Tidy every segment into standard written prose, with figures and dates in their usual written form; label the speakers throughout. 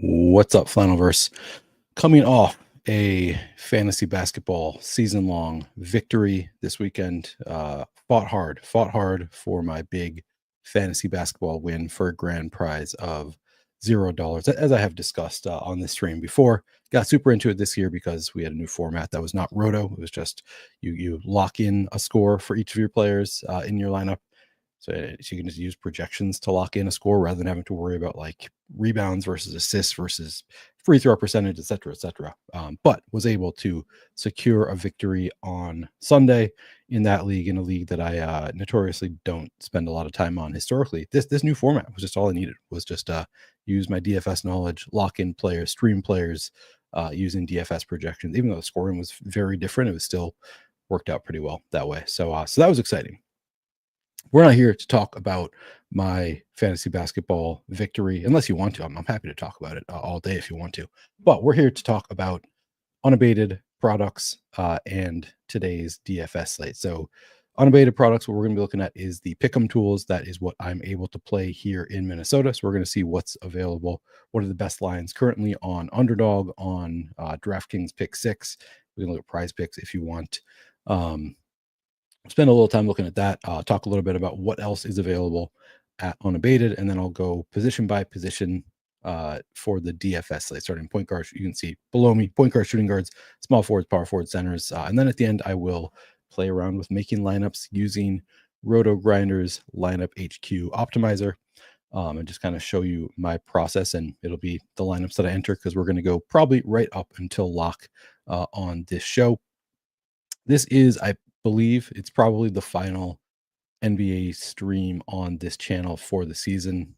Speaker 1: What's up, Flannelverse? Coming off a fantasy basketball season-long victory this weekend. Fought hard for my big fantasy basketball win for a grand prize of $0. As I have discussed on this stream before, got super into it this year because we had a new format that was not Roto. It was just you lock in a score for each of your players in your lineup. So you can just use projections to lock in a score rather than having to worry about like rebounds versus assists versus free throw percentage, et cetera, et cetera. But was able to secure a victory on Sunday in that league, in a league that I notoriously don't spend a lot of time on historically. This new format was just all I needed, was just use my DFS knowledge, lock in players, stream players, using DFS projections. Even though the scoring was very different, it was still worked out pretty well that way. So that was exciting. We're not here to talk about my fantasy basketball victory, unless you want to. I'm happy to talk about it all day if you want to. But we're here to talk about unabated products and today's DFS slate. So, unabated products, what we're going to be looking at is the pick'em tools. That is what I'm able to play here in Minnesota. So, we're going to see what's available. What are the best lines currently on Underdog, on DraftKings Pick 6. We can look at PrizePicks if you want. Spend a little time looking at that, talk a little bit about what else is available at Unabated, and then I'll go position by position for the DFS slate, starting point guard. You can see below me, point guard, shooting guards, small forwards, power forward, centers. And then at the end, I will play around with making lineups using Rotogrinders LineupHQ optimizer, and just kind of show you my process. And it'll be the lineups that I enter, because we're going to go probably right up until lock on this show. This is, I believe, it's probably the final NBA stream on this channel for the season.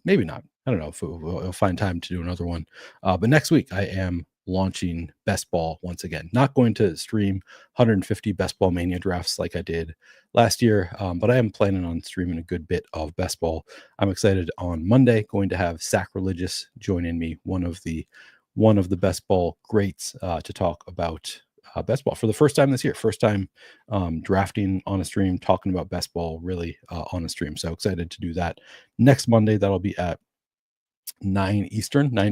Speaker 1: Maybe not. I don't know if we'll find time to do another one. But next week, I am launching Best Ball once again. Not going to stream 150 Best Ball Mania drafts like I did last year, but I am planning on streaming a good bit of Best Ball. I'm excited. On Monday, going to have Sacrilegious joining me, one of the Best Ball greats, to talk about Best Ball for the first time this year. First time drafting on a stream, talking about Best Ball really on a stream. So excited to do that next Monday. That'll be at 9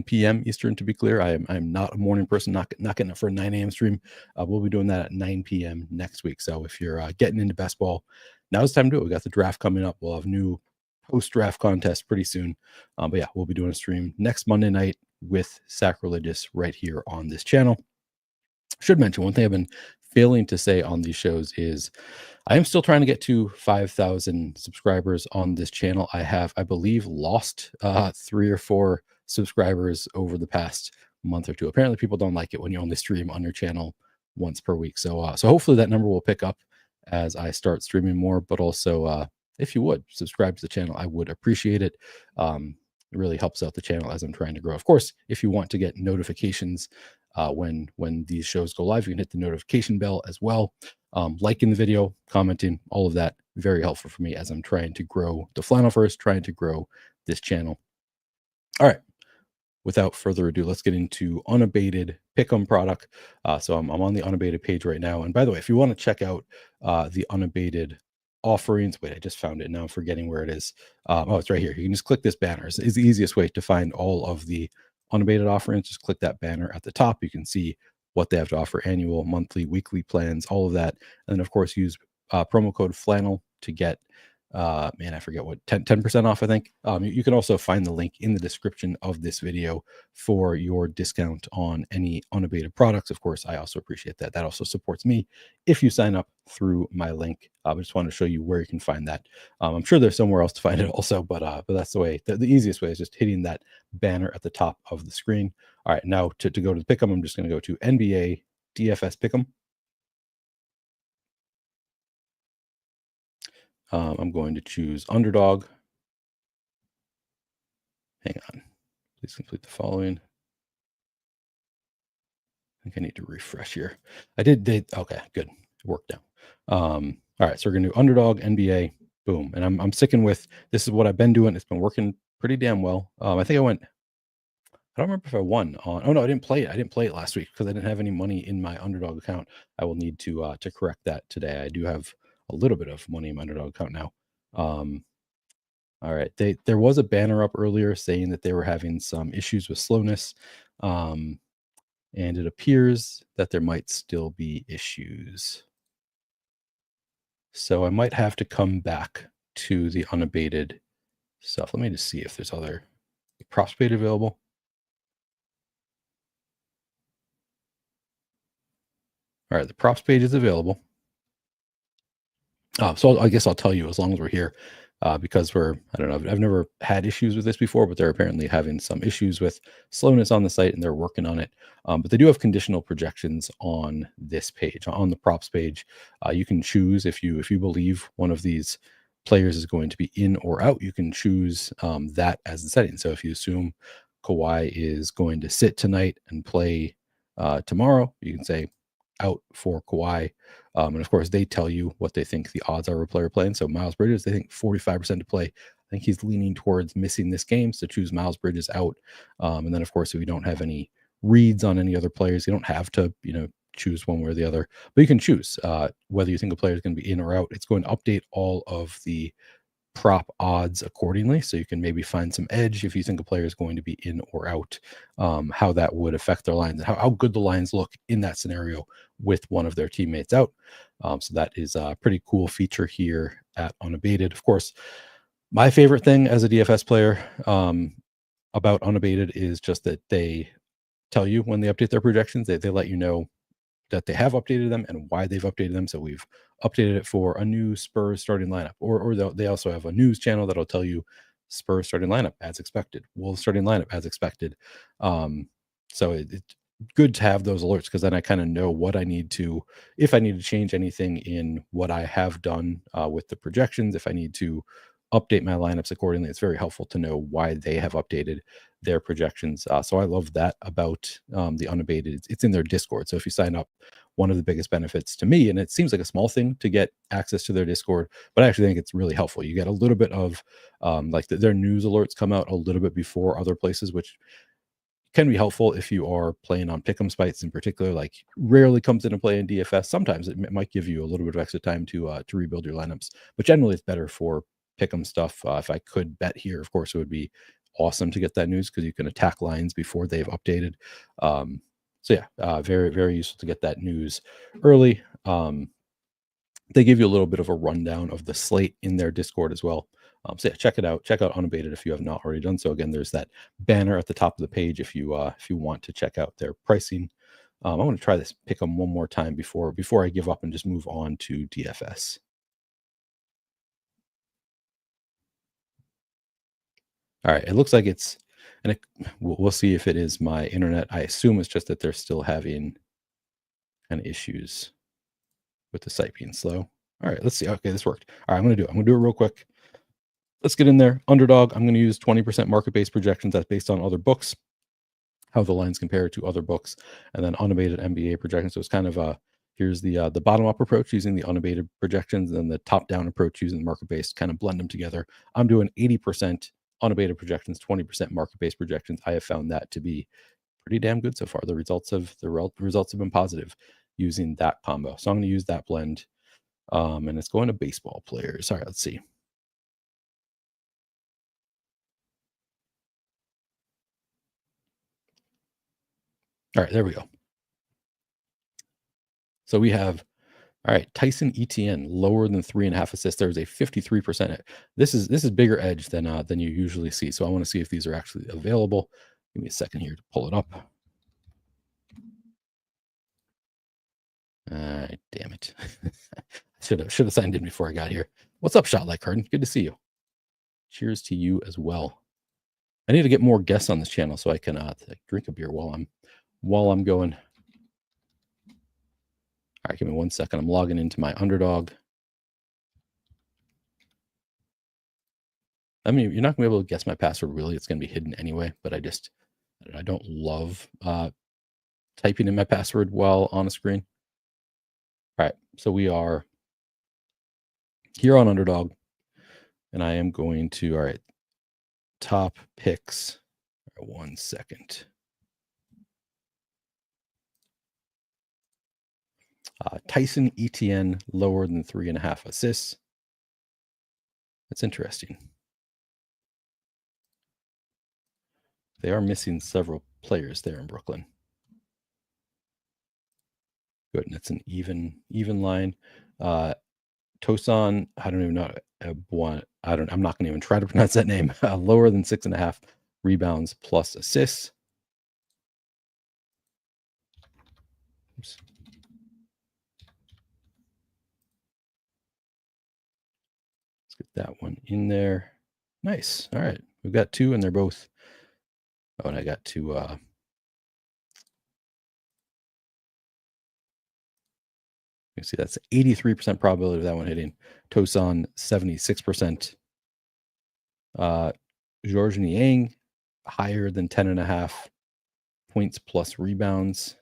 Speaker 1: p.m. Eastern, to be clear. I'm not a morning person, not getting up for a 9 a.m. stream. We'll be doing that at 9 p.m. next week. So if you're getting into Best Ball, now's the time to do it. We got the draft coming up. We'll have new post-draft contest pretty soon. But yeah, we'll be doing a stream next Monday night with Sacrilegious right here on this channel. Should mention one thing I've been failing to say on these shows is I am still trying to get to 5,000 subscribers on this channel. I have, I believe, lost 3 or 4 subscribers over the past month or two. Apparently, people don't like it when you only stream on your channel once per week. So hopefully that number will pick up as I start streaming more. But also, if you would subscribe to the channel, I would appreciate it. It really helps out the channel as I'm trying to grow. Of course, if you want to get notifications when these shows go live, you can hit the notification bell as well. Liking the video, commenting, all of that, very helpful for me as I'm trying to grow the Flannelverse, trying to grow this channel. All right, without further ado, let's get into unabated pick'em product. So I'm on the unabated page right now. And by the way, if you want to check out the unabated offerings, wait, I just found it. Now I'm forgetting where it is. Oh, it's right here. You can just click this banner. It's the easiest way to find all of the unabated offerings. Just click that banner at the top. You can see what they have to offer: annual, monthly, weekly plans, all of that. And then of course use promo code flannel to get I forget what, 10% off, I think. You can also find the link in the description of this video for your discount on any unabated products. Of course, I also appreciate that. That also supports me if you sign up through my link. I just want to show you where you can find that. I'm sure there's somewhere else to find it also, but that's the way. The easiest way is just hitting that banner at the top of the screen. All right, now to go to the pick'em, I'm just going to go to NBA DFS pick'em. I'm going to choose Underdog. Hang on. Please complete the following. I think I need to refresh here. I did. Okay, good. It worked out. All right, so we're going to do Underdog, NBA, boom. And I'm sticking with, this is what I've been doing. It's been working pretty damn well. I think I don't remember if I won on, oh no, I didn't play it. I didn't play it last week because I didn't have any money in my Underdog account. I will need to correct that today. I do have a little bit of money in my Underdog account now. All right. There was a banner up earlier saying that they were having some issues with slowness. Um, and it appears that there might still be issues. So I might have to come back to the unabated stuff. Let me just see if there's other props page available. All right, the props page is available. So I guess I'll tell you as long as we're here, because I don't know, I've never had issues with this before, but they're apparently having some issues with slowness on the site and they're working on it. But they do have conditional projections on this page, on the props page. You can choose if you believe one of these players is going to be in or out, you can choose that as the setting. So if you assume Kawhi is going to sit tonight and play tomorrow, you can say out for Kawhi. And of course, they tell you what they think the odds are of a player playing. So Miles Bridges, they think 45% to play. I think he's leaning towards missing this game, so choose Miles Bridges out. And then, of course, if you don't have any reads on any other players, you don't have to, choose one way or the other. But you can choose whether you think a player is going to be in or out. It's going to update all of the prop odds accordingly, so you can maybe find some edge if you think a player is going to be in or out, how that would affect their lines and how good the lines look in that scenario with one of their teammates out. So that is a pretty cool feature here at Unabated. Of course, my favorite thing as a DFS player about Unabated is just that they tell you when they update their projections. They let you know that they have updated them and why they've updated them. So we've updated it for a new Spurs starting lineup, or they also have a news channel that'll tell you Spurs starting lineup as expected, Wolves starting lineup as expected. So it's good to have those alerts because then I kind of know what I need to, if I need to change anything in what I have done with the projections, if I need to update my lineups accordingly. It's very helpful to know why they have updated their projections. So I love that about the Unabated. It's in their Discord. So if you sign up, one of the biggest benefits to me, and it seems like a small thing to get access to their Discord, but I actually think it's really helpful. You get a little bit of their news alerts come out a little bit before other places, which can be helpful if you are playing on pick'em sites in particular. Like rarely comes into play in DFS. Sometimes it might give you a little bit of extra time to rebuild your lineups, but generally it's better for pick'em stuff. If I could bet here, of course, it would be awesome to get that news because you can attack lines before they've updated. So yeah, very very useful to get that news early. They give you a little bit of a rundown of the slate in their Discord as well. So yeah, check it out. Check out Unabated if you have not already done so. Again, there's that banner at the top of the page if you want to check out their pricing. I want to try this pick them one more time before I give up and just move on to DFS. All right, it looks like it's, and we'll see if it is my internet. I assume it's just that they're still having kind of issues with the site being slow. All right, let's see. Okay, this worked. All right, I'm going to do it real quick. Let's get in there. Underdog, I'm going to use 20% market-based projections. That's based on other books, how the lines compare to other books, and then unabated NBA projections. So it's kind of here's the bottom-up approach using the unabated projections, and then the top-down approach using the market-based, kind of blend them together. I'm doing 80% unabated projections, 20% market-based projections. I have found that to be pretty damn good so far. The results have been positive using that combo. So I'm going to use that blend, and it's going to baseball players. All right, let's see. All right, there we go. So we have, all right, Tyson ETN lower than 3.5 assists. There's a 53%. This is bigger edge than you usually see. So I want to see if these are actually available. Give me a second here to pull it up. Damn it. should have signed in before I got here. What's up, Shot Like Carden? Good to see you. Cheers to you as well. I need to get more guests on this channel so I can drink a beer while I'm going. All right, give me 1 second. I'm logging into my Underdog. I mean, you're not gonna be able to guess my password really. It's gonna be hidden anyway, but I don't love typing in my password while on a screen. All right, so we are here on Underdog, and I am going to, all right, top picks. All right, 1 second. Tyson ETN lower than 3.5 assists. That's interesting. They are missing several players there in Brooklyn. Good, and it's an even line. Tosan, I don't even know. I'm not going to even try to pronounce that name. Lower than 6.5 rebounds plus assists. Oops. Let's get that one in there. Nice. All right, we've got two, and they're both. Oh, and I got two. You see, that's 83% probability of that one hitting. Tosan, 76%. Georges Niang, higher than 10.5 points plus rebounds.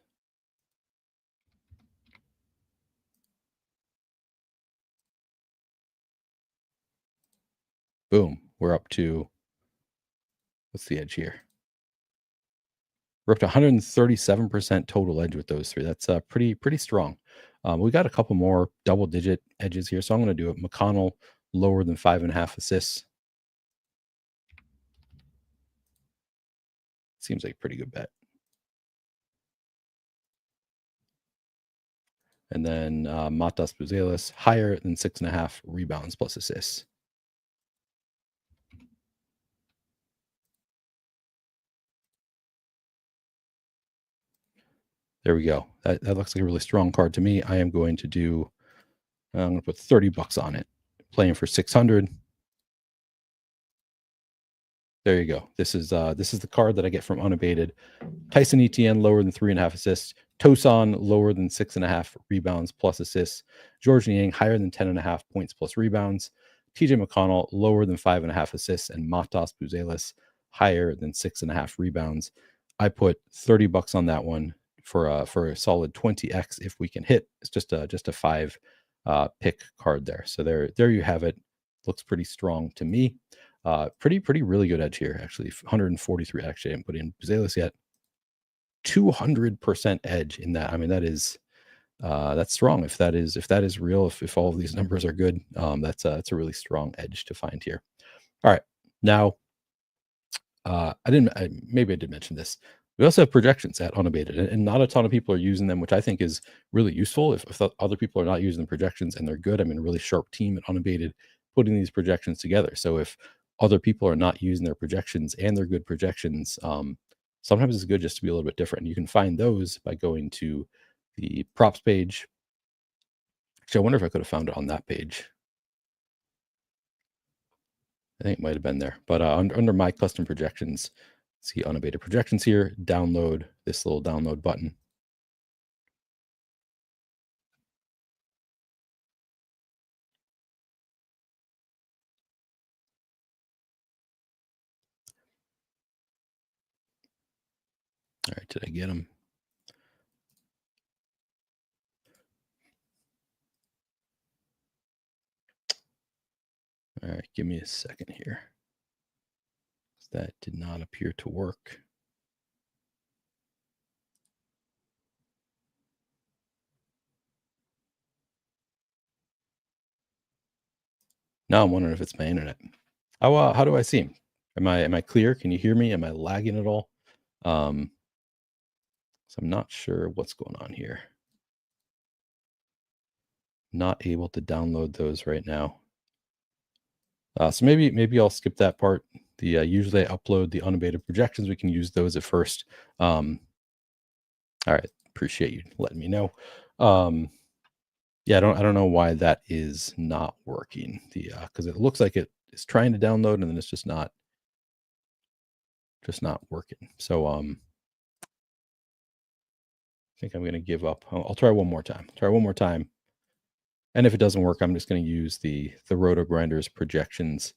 Speaker 1: Boom. We're up to, what's the edge here? We're up to 137% total edge with those three. That's pretty strong. We got a couple more double-digit edges here, so I'm going to do it. McConnell, lower than 5.5 assists. Seems like a pretty good bet. And then Matas Buzelis, higher than 6.5 rebounds plus assists. There we go. That looks like a really strong card to me. I'm going to put $30 on it, playing for 600. There you go. This is the card that I get from Unabated. Tyson Etienne, lower than 3.5 assists. Tosan, lower than 6.5 rebounds plus assists. Georges Niang, higher than 10.5 points plus rebounds. TJ McConnell, lower than 5.5 assists. And Matas Buzelis, higher than 6.5 rebounds. I put $30 on that one for a solid 20x if we can hit. It's just a 5 pick card there. So there you have it. Looks pretty strong to me. Pretty really good edge here, actually. 143. Actually, I didn't put in Buzelis yet. 200% edge in that. I mean, that's strong. If that is real, if all of these numbers are good, that's a really strong edge to find here. All right, now maybe I did mention this. We also have projections at Unabated, and not a ton of people are using them, which I think is really useful. If other people are not using the projections and they're good, I'm in a really sharp team at Unabated putting these projections together. So if other people are not using their projections and they're good projections, sometimes it's good just to be a little bit different. You can find those by going to the props page. Actually, I wonder if I could have found it on that page. I think it might have been there, but under my custom projections, see Unabated projections here, download this little download button. All right, did I get them? All right, give me a second here. That did not appear to work. Now I'm wondering if it's my internet. How do I seem? Am I clear? Can you hear me? Am I lagging at all? So I'm not sure what's going on here. Not able to download those right now. So maybe I'll skip that part. Usually I upload the Unabated projections. We can use those at first. All right, appreciate you letting me know. Yeah, I don't know why that is not working. Because it looks like it is trying to download and then it's just not working. So I think I'm going to give up. I'll try one more time. And if it doesn't work, I'm just going to use the Rotogrinders projections.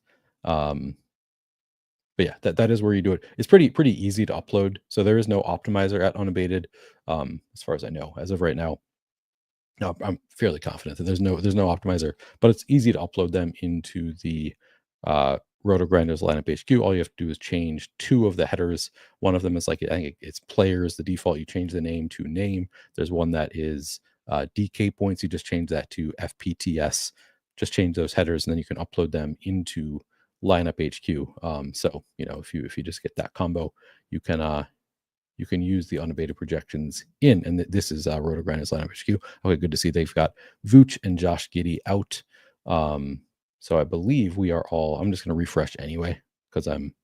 Speaker 1: But yeah, that is where you do it. It's pretty easy to upload. So there is no optimizer at Unabated, as far as I know, as of right now. No, I'm fairly confident that there's no optimizer, but it's easy to upload them into the Rotogrinders LineupHQ. All you have to do is change 2 of the headers. One of them is I think it's players. The default, you change the name to name. There's one that is DK points. You just change that to FPTS. Just change those headers, and then you can upload them into LineupHQ. So if you just get that combo, you can use the unabated projections in, and this is Rotogrinders LineupHQ. Okay, good to see they've got Vooch and Josh Giddey out. So I believe we are all. I'm just going to refresh anyway because I'm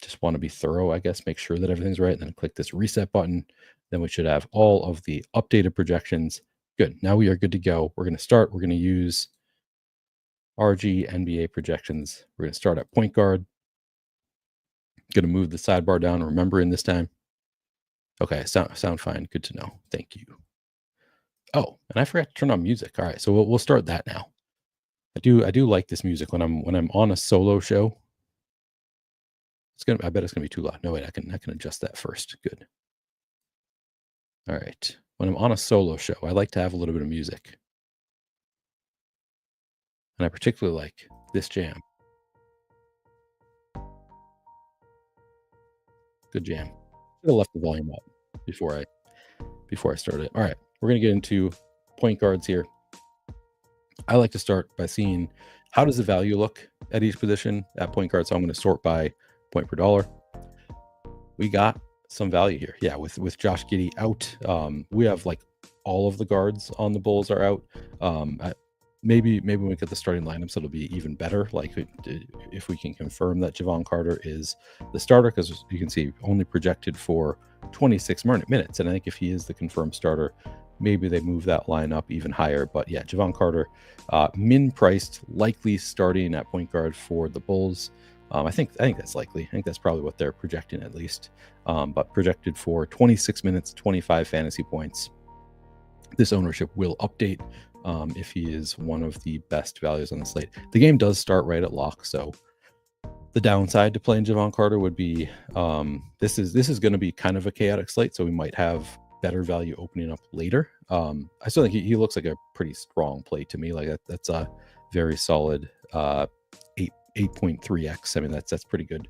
Speaker 1: just want to be thorough, I guess, make sure that everything's right, and then click this reset button. Then we should have all of the updated projections. Good. Now we are good to go. We're going to start. We're going to use RG NBA projections. We're going to start at point guard. Going to move the sidebar down, remembering this time. Okay, sound fine. Good to know. Thank you. Oh, and I forgot to turn on music. All right, so we'll start that now. I do like this music when I'm on a solo show. I bet it's gonna be too loud. No, wait, I can adjust that first. Good. All right. When I'm on a solo show, I like to have a little bit of music. And I particularly like this jam. Good jam. Should have left the volume up before I started. All right. We're gonna get into point guards here. I like to start by seeing how does the value look at each position at point guard. So I'm going to sort by point per dollar. We got some value here. Yeah, with Josh Giddey out, we have like all of the guards on the Bulls are out. Maybe when we get the starting lineups, it'll be even better. Like if we can confirm that Javon Carter is the starter, because you can see only projected for 26 minutes. And I think if he is the confirmed starter, maybe they move that line up even higher. But yeah, Javon Carter, min priced, likely starting at point guard for the Bulls. I think that's likely. I think that's probably what they're projecting at least. But projected for 26 minutes, 25 fantasy points. This ownership will update if he is one of the best values on the slate. The game does start right at lock, so the downside to playing Javon Carter would be this is going to be kind of a chaotic slate, so we might have better value opening up later. I still think he looks like a pretty strong play to me. Like that's a very solid 8.3x. I mean that's pretty good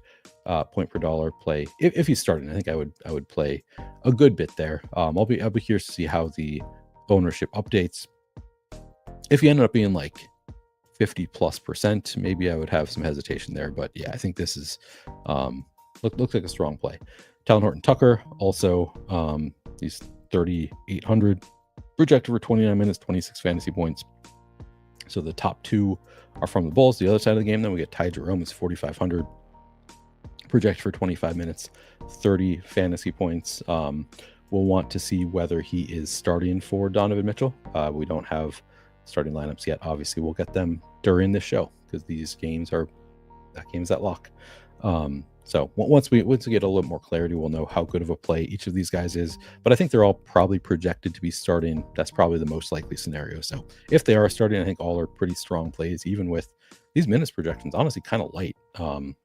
Speaker 1: point per dollar play. If he's starting, I think I would play a good bit there. I'll be curious to see how the ownership updates. If he ended up being like 50+%, maybe I would have some hesitation there. But yeah, I think this is looks like a strong play. Talon Horton-Tucker also he's 3,800, projected for 29 minutes, 26 fantasy points. So the top two are from the Bulls. The other side of the game, then we get Ty Jerome, is 4,500, projected for 25 minutes, 30 fantasy points. We'll want to see whether he is starting for Donovan Mitchell. We don't have starting lineups yet. Obviously, we'll get them during this show because these games are at lock. So once we get a little more clarity, we'll know how good of a play each of these guys is. But I think they're all probably projected to be starting. That's probably the most likely scenario. So if they are starting, I think all are pretty strong plays, even with these minutes projections. Honestly, kind of light.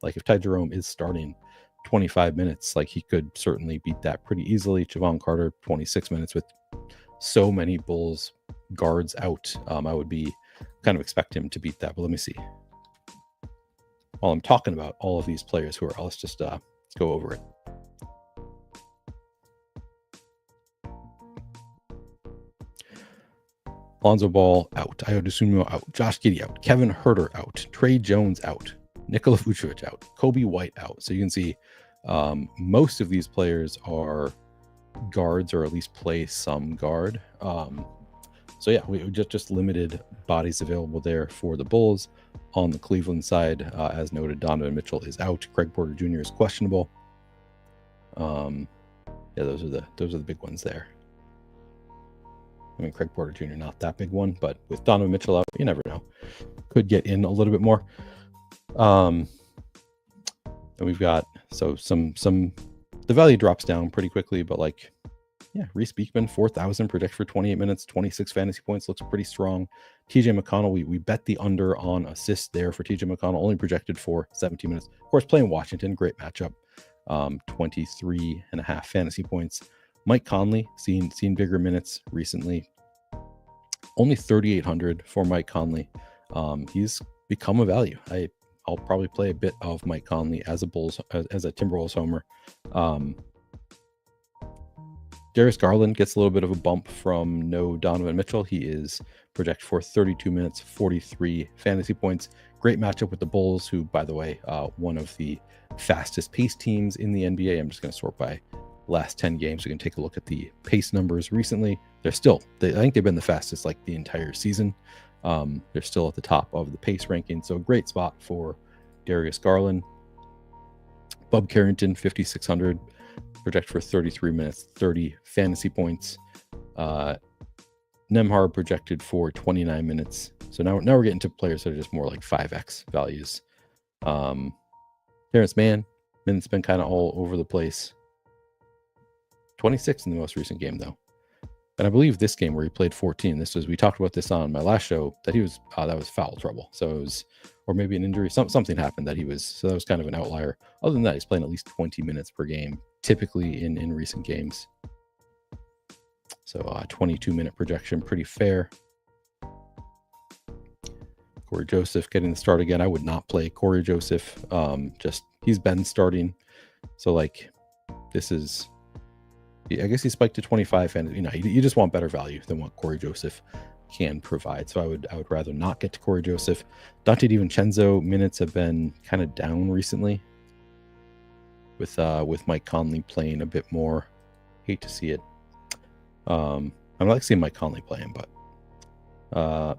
Speaker 1: Like if Ty Jerome is starting 25 minutes, like he could certainly beat that pretty easily. Javon Carter, 26 minutes with so many Bulls guards out. I would be kind of expect him to beat that. But let me see. While I'm talking about all of these players who are, let's just go over it. Lonzo Ball out, Ayo Dosunmu out, Josh Giddey out, Kevin Huerter out, Trey Jones out, Nikola Vucevic out, Kobe White out. So you can see most of these players are guards, or at least play some guard. So yeah, we just limited bodies available there for the Bulls. On the Cleveland side, as noted, Donovan Mitchell is out. Craig Porter Jr. is questionable. Yeah, those are the big ones there. I mean, Craig Porter Jr. not that big one, but with Donovan Mitchell out, you never know. Could get in a little bit more. And we've got some the value drops down pretty quickly, but like, yeah, Reese Beekman, 4,000, projected for 28 minutes, 26 fantasy points, looks pretty strong. TJ McConnell, we bet the under on assists there for TJ McConnell, only projected for 17 minutes. Of course, playing Washington, great matchup. 23.5 fantasy points. Mike Conley, seen bigger minutes recently. Only 3,800 for Mike Conley. He's become a value. I'll probably play a bit of Mike Conley as a Timberwolves homer. Darius Garland gets a little bit of a bump from no Donovan Mitchell. He is projected for 32 minutes, 43 fantasy points. Great matchup with the Bulls, who, by the way, one of the fastest pace teams in the NBA. I'm just going to sort by last 10 games. We can take a look at the pace numbers recently. I think they've been the fastest like the entire season. They're still at the top of the pace ranking. So great spot for Darius Garland. Bub Carrington, 5,600, project for 33 minutes, 30 fantasy points. Nemhard projected for 29 minutes. So now we're getting to players that are just more like 5x values. Terrence Mann, minutes been kind of all over the place. 26 in the most recent game, though. And I believe this game where he played 14, we talked about this on my last show, that he was, that was foul trouble. So it was, or maybe an injury, something happened so that was kind of an outlier. Other than that, he's playing at least 20 minutes per game, typically in recent games. So 22-minute projection, pretty fair. Corey Joseph getting the start again. I would not play Corey Joseph. He's been starting. So like, this is, I guess he spiked to 25, and you just want better value than what Corey Joseph can provide. So I would rather not get to Corey Joseph. Dante DiVincenzo minutes have been kind of down recently, with Mike Conley playing a bit more. Hate to see it. I like seeing Mike Conley playing, but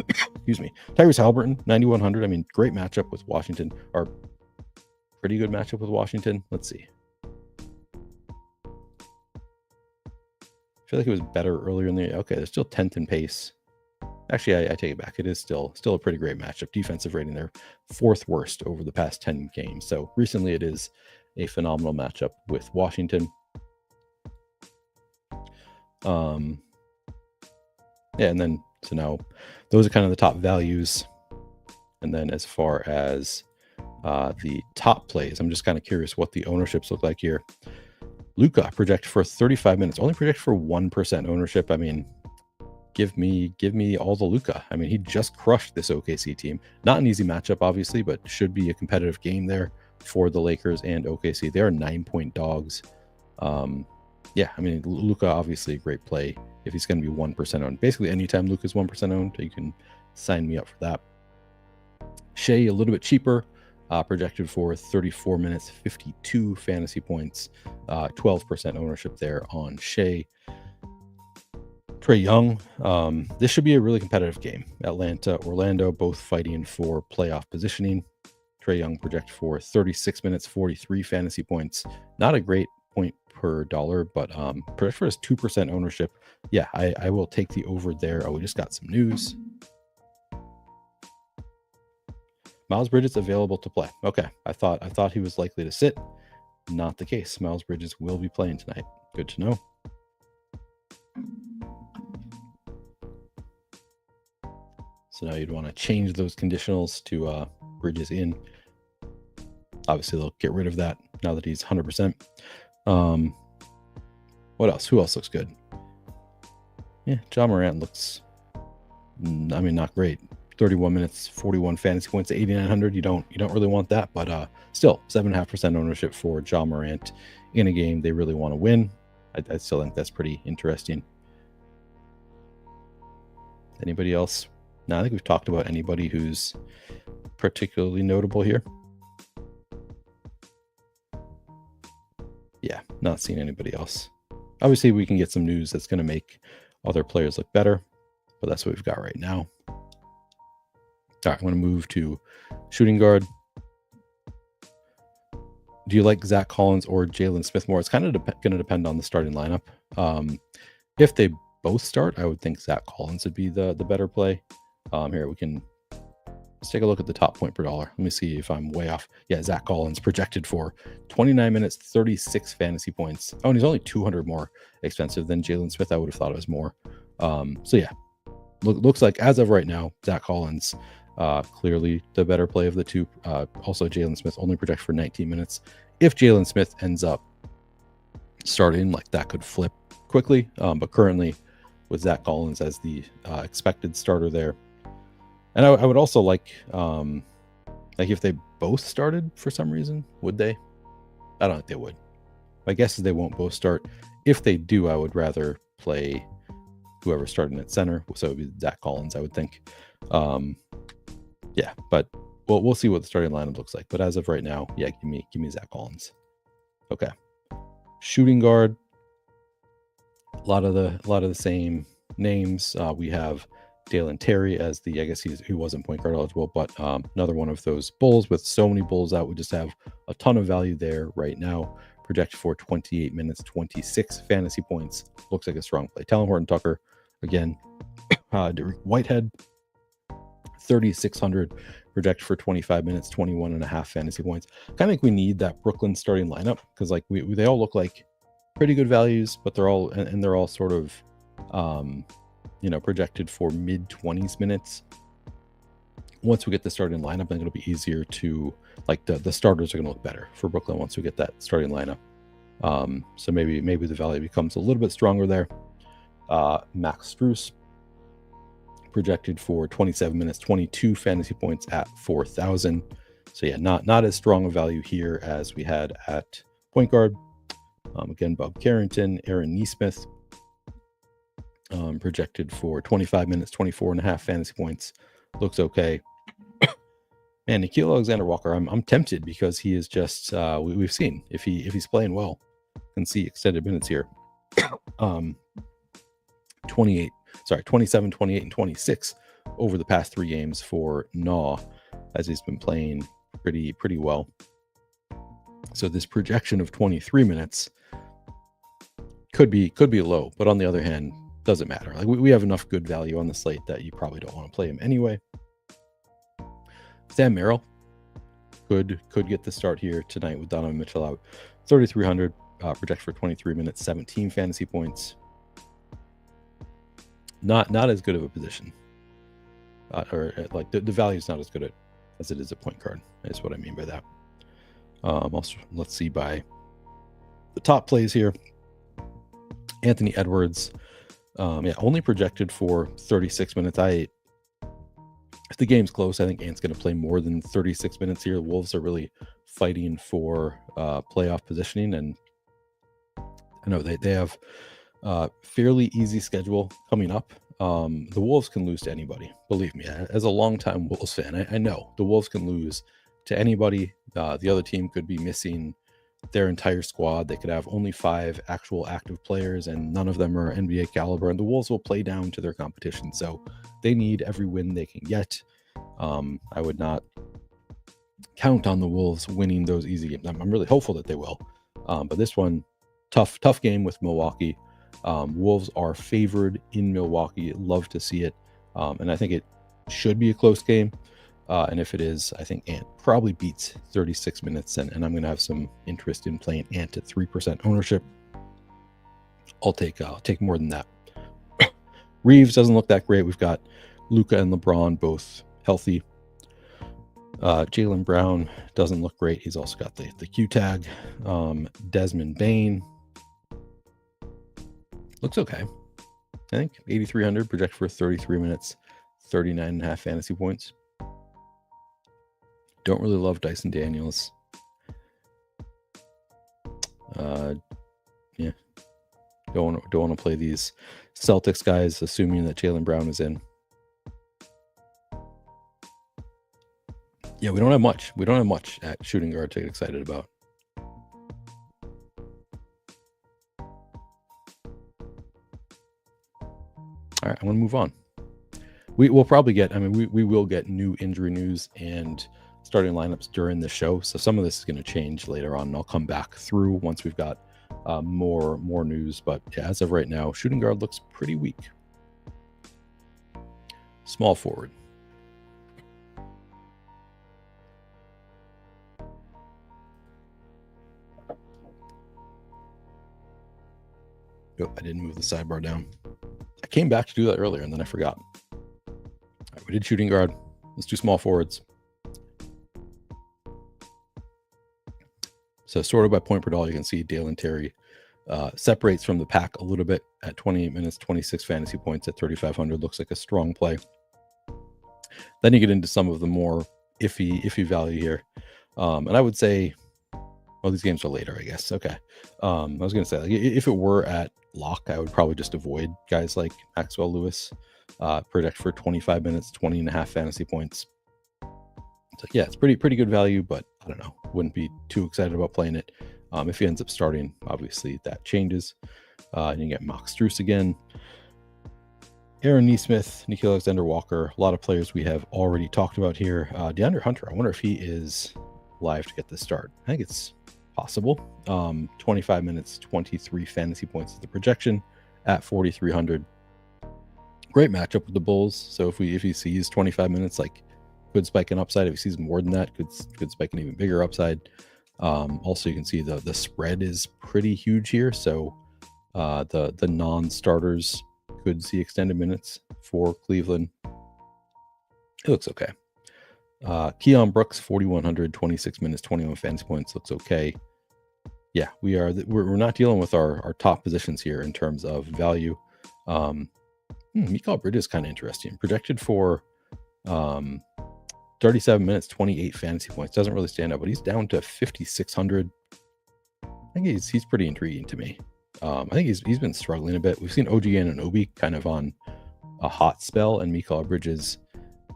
Speaker 1: excuse me. Tyrese Halliburton, 9,100. I mean, great matchup with Washington, or pretty good matchup with Washington. Let's see. I feel like it was better earlier in the. Okay, they're still 10th in pace. Actually, I take it back. It is still a pretty great matchup. Defensive rating, they're 4th worst over the past 10 games. So recently, it is a phenomenal matchup with Washington. Yeah, and then so now those are kind of the top values. And then as far as the top plays, I'm just kind of curious what the ownerships look like here. Luka projected for 35 minutes, only projected for 1% ownership. I mean, give me all the Luka. I mean, he just crushed this OKC team. Not an easy matchup, obviously, but should be a competitive game there for the Lakers and OKC. They are 9-point dogs. Yeah, I mean, Luka, obviously a great play if he's going to be 1% owned. Basically, anytime Luka's 1% owned, you can sign me up for that. Shea, a little bit cheaper, projected for 34 minutes, 52 fantasy points, 12% ownership there on Shea. Trae Young, this should be a really competitive game. Atlanta, Orlando, both fighting for playoff positioning. Trae Young projected for 36 minutes, 43 fantasy points. Not a great point per dollar, but projected for his 2% ownership. Yeah, I will take the over there. Oh, we just got some news. Miles Bridges available to play. Okay, I thought he was likely to sit. Not the case. Miles Bridges will be playing tonight. Good to know. So now you'd want to change those conditionals to Bridges in. Obviously, they'll get rid of that now that he's 100%. What else? Who else looks good? Yeah, John Morant looks, I mean, not great. 31 minutes, 41 fantasy points, 8,900. You don't really want that, but still 7.5% ownership for John Morant in a game they really want to win. I still think that's pretty interesting. Anybody else? No, I think we've talked about anybody who's particularly notable here. Yeah, not seeing anybody else. Obviously, we can get some news that's going to make other players look better, but that's what we've got right now. All right, I'm going to move to shooting guard. Do you like Zach Collins or Jalen Smith more? It's kind of going to depend on the starting lineup. If they both start, I would think Zach Collins would be the better play. Here, let's take a look at the top point per dollar. Let me see if I'm way off. Yeah, Zach Collins projected for 29 minutes, 36 fantasy points. Oh, and he's only 200 more expensive than Jalen Smith. I would have thought it was more. So yeah, looks like as of right now, Zach Collins clearly the better play of the two. Also, Jalen Smith only projected for 19 minutes. If Jalen Smith ends up starting, like that could flip quickly. But currently, with Zach Collins as the expected starter there. And I would also like if they both started for some reason, would they? I don't think they would. My guess is they won't both start. If they do, I would rather play whoever's starting at center. So it would be Zach Collins, I would think. Yeah, but we'll see what the starting lineup looks like. But as of right now, yeah, give me Zach Collins. Okay, shooting guard. A lot of the same names. We have Dalen Terry as I guess he wasn't point guard eligible, but another one of those Bulls. With so many Bulls out, we just have a ton of value there right now. Projected for 28 minutes, 26 fantasy points. Looks like a strong play. Talon Horton-Tucker, again. Whitehead, 3,600. Projected for 25 minutes, 21.5 fantasy points. Kind of think we need that Brooklyn starting lineup because like they all look like pretty good values, but they're all sort of projected for mid 20s minutes. Once we get the starting lineup, I think it'll be easier to like the starters are going to look better for Brooklyn once we get that starting lineup. So maybe the value becomes a little bit stronger there. Max Strus, projected for 27 minutes, 22 fantasy points at 4,000. So yeah, not as strong a value here as we had at point guard. Again, Bob Carrington, Aaron Nesmith, projected for 25 minutes, 24.5 fantasy points. Looks okay. And Nickeil Alexander-Walker, I'm tempted because he is just we've seen if he's playing well, can see extended minutes here. 27, 28, and 26 over the past 3 games for Naw, as he's been playing pretty well. So this projection of 23 minutes could be low, but on the other hand, doesn't matter. Like we have enough good value on the slate that you probably don't want to play him anyway. Sam Merrill could get the start here tonight with Donovan Mitchell out. 3,300, projected for 23 minutes, 17 fantasy points. Not as good of a position, or like the value is not as good as it is a point guard. Is what I mean by that. Also, let's see by the top plays here. Anthony Edwards, only projected for 36 minutes. If the game's close, I think Ant's going to play more than 36 minutes here. The Wolves are really fighting for playoff positioning, and I know they have fairly easy schedule coming up. The Wolves can lose to anybody. Believe me, as a longtime Wolves fan, I know the Wolves can lose to anybody. The other team could be missing their entire squad. They could have only 5 actual active players, and none of them are NBA caliber, and the Wolves will play down to their competition. So they need every win they can get. I would not count on the Wolves winning those easy games. I'm really hopeful that they will. But this one, tough game with Milwaukee. Wolves are favored in Milwaukee. Love to see it. And I think it should be a close game. And if it is, I think Ant probably beats 36 minutes. And I'm going to have some interest in playing Ant at 3% ownership. I'll take more than that. Reeves doesn't look that great. We've got Luka and LeBron both healthy. Jaylen Brown doesn't look great. He's also got the Q tag. Desmond Bane looks okay. I think 8,300, projected for 33 minutes, 39.5 fantasy points. Don't really love Dyson Daniels. Yeah. Don't want to play these Celtics guys, assuming that Jaylen Brown is in. Yeah, we don't have much. We don't have much at shooting guard to get excited about. All right, I want to move on. We will probably get, we will get new injury news and starting lineups during the show. So some of this is going to change later on, and I'll come back through once we've got more news. But yeah, as of right now, shooting guard looks pretty weak. Small forward. Oh, I didn't move the sidebar down. I came back to do that earlier and then I forgot. All right, we did shooting guard. Let's do small forwards. So sorted by point per dollar, you can see Dalen Terry separates from the pack a little bit at 28 minutes, 26 fantasy points at 3,500. Looks like a strong play. Then you get into some of the more iffy value here. And I would say, well, these games are later, I guess. Okay. I was going to say, like, if it were at lock, I would probably just avoid guys like Maxwell Lewis, project for 25 minutes, 20.5 fantasy points. yeah, it's pretty good value, but I don't know. Wouldn't be too excited about playing it. If he ends up starting, obviously that changes. And you get Max Strus again. Aaron Nesmith, Nikhil Alexander-Walker, a lot of players we have already talked about here. DeAndre Hunter, I wonder if he is live to get the start. I think it's possible. 25 minutes, 23 fantasy points is the projection at 4,300. Great matchup with the Bulls. So if he sees 25 minutes, like, could spike an upside. If he sees more than that, could spike an even bigger upside. Also, you can see the spread is pretty huge here. So the non-starters could see extended minutes for Cleveland. It looks okay. Keon Brooks, 4,100, 26 minutes, 21 fantasy points. Looks okay. Yeah, we're not dealing with our top positions here in terms of value. Mikal Bridges is kind of interesting. Projected for 37 minutes, 28 fantasy points. Doesn't really stand out, but he's down to 5,600. I think he's pretty intriguing to me. I think he's been struggling a bit. We've seen OG Anunoby kind of on a hot spell, and Mikal Bridges,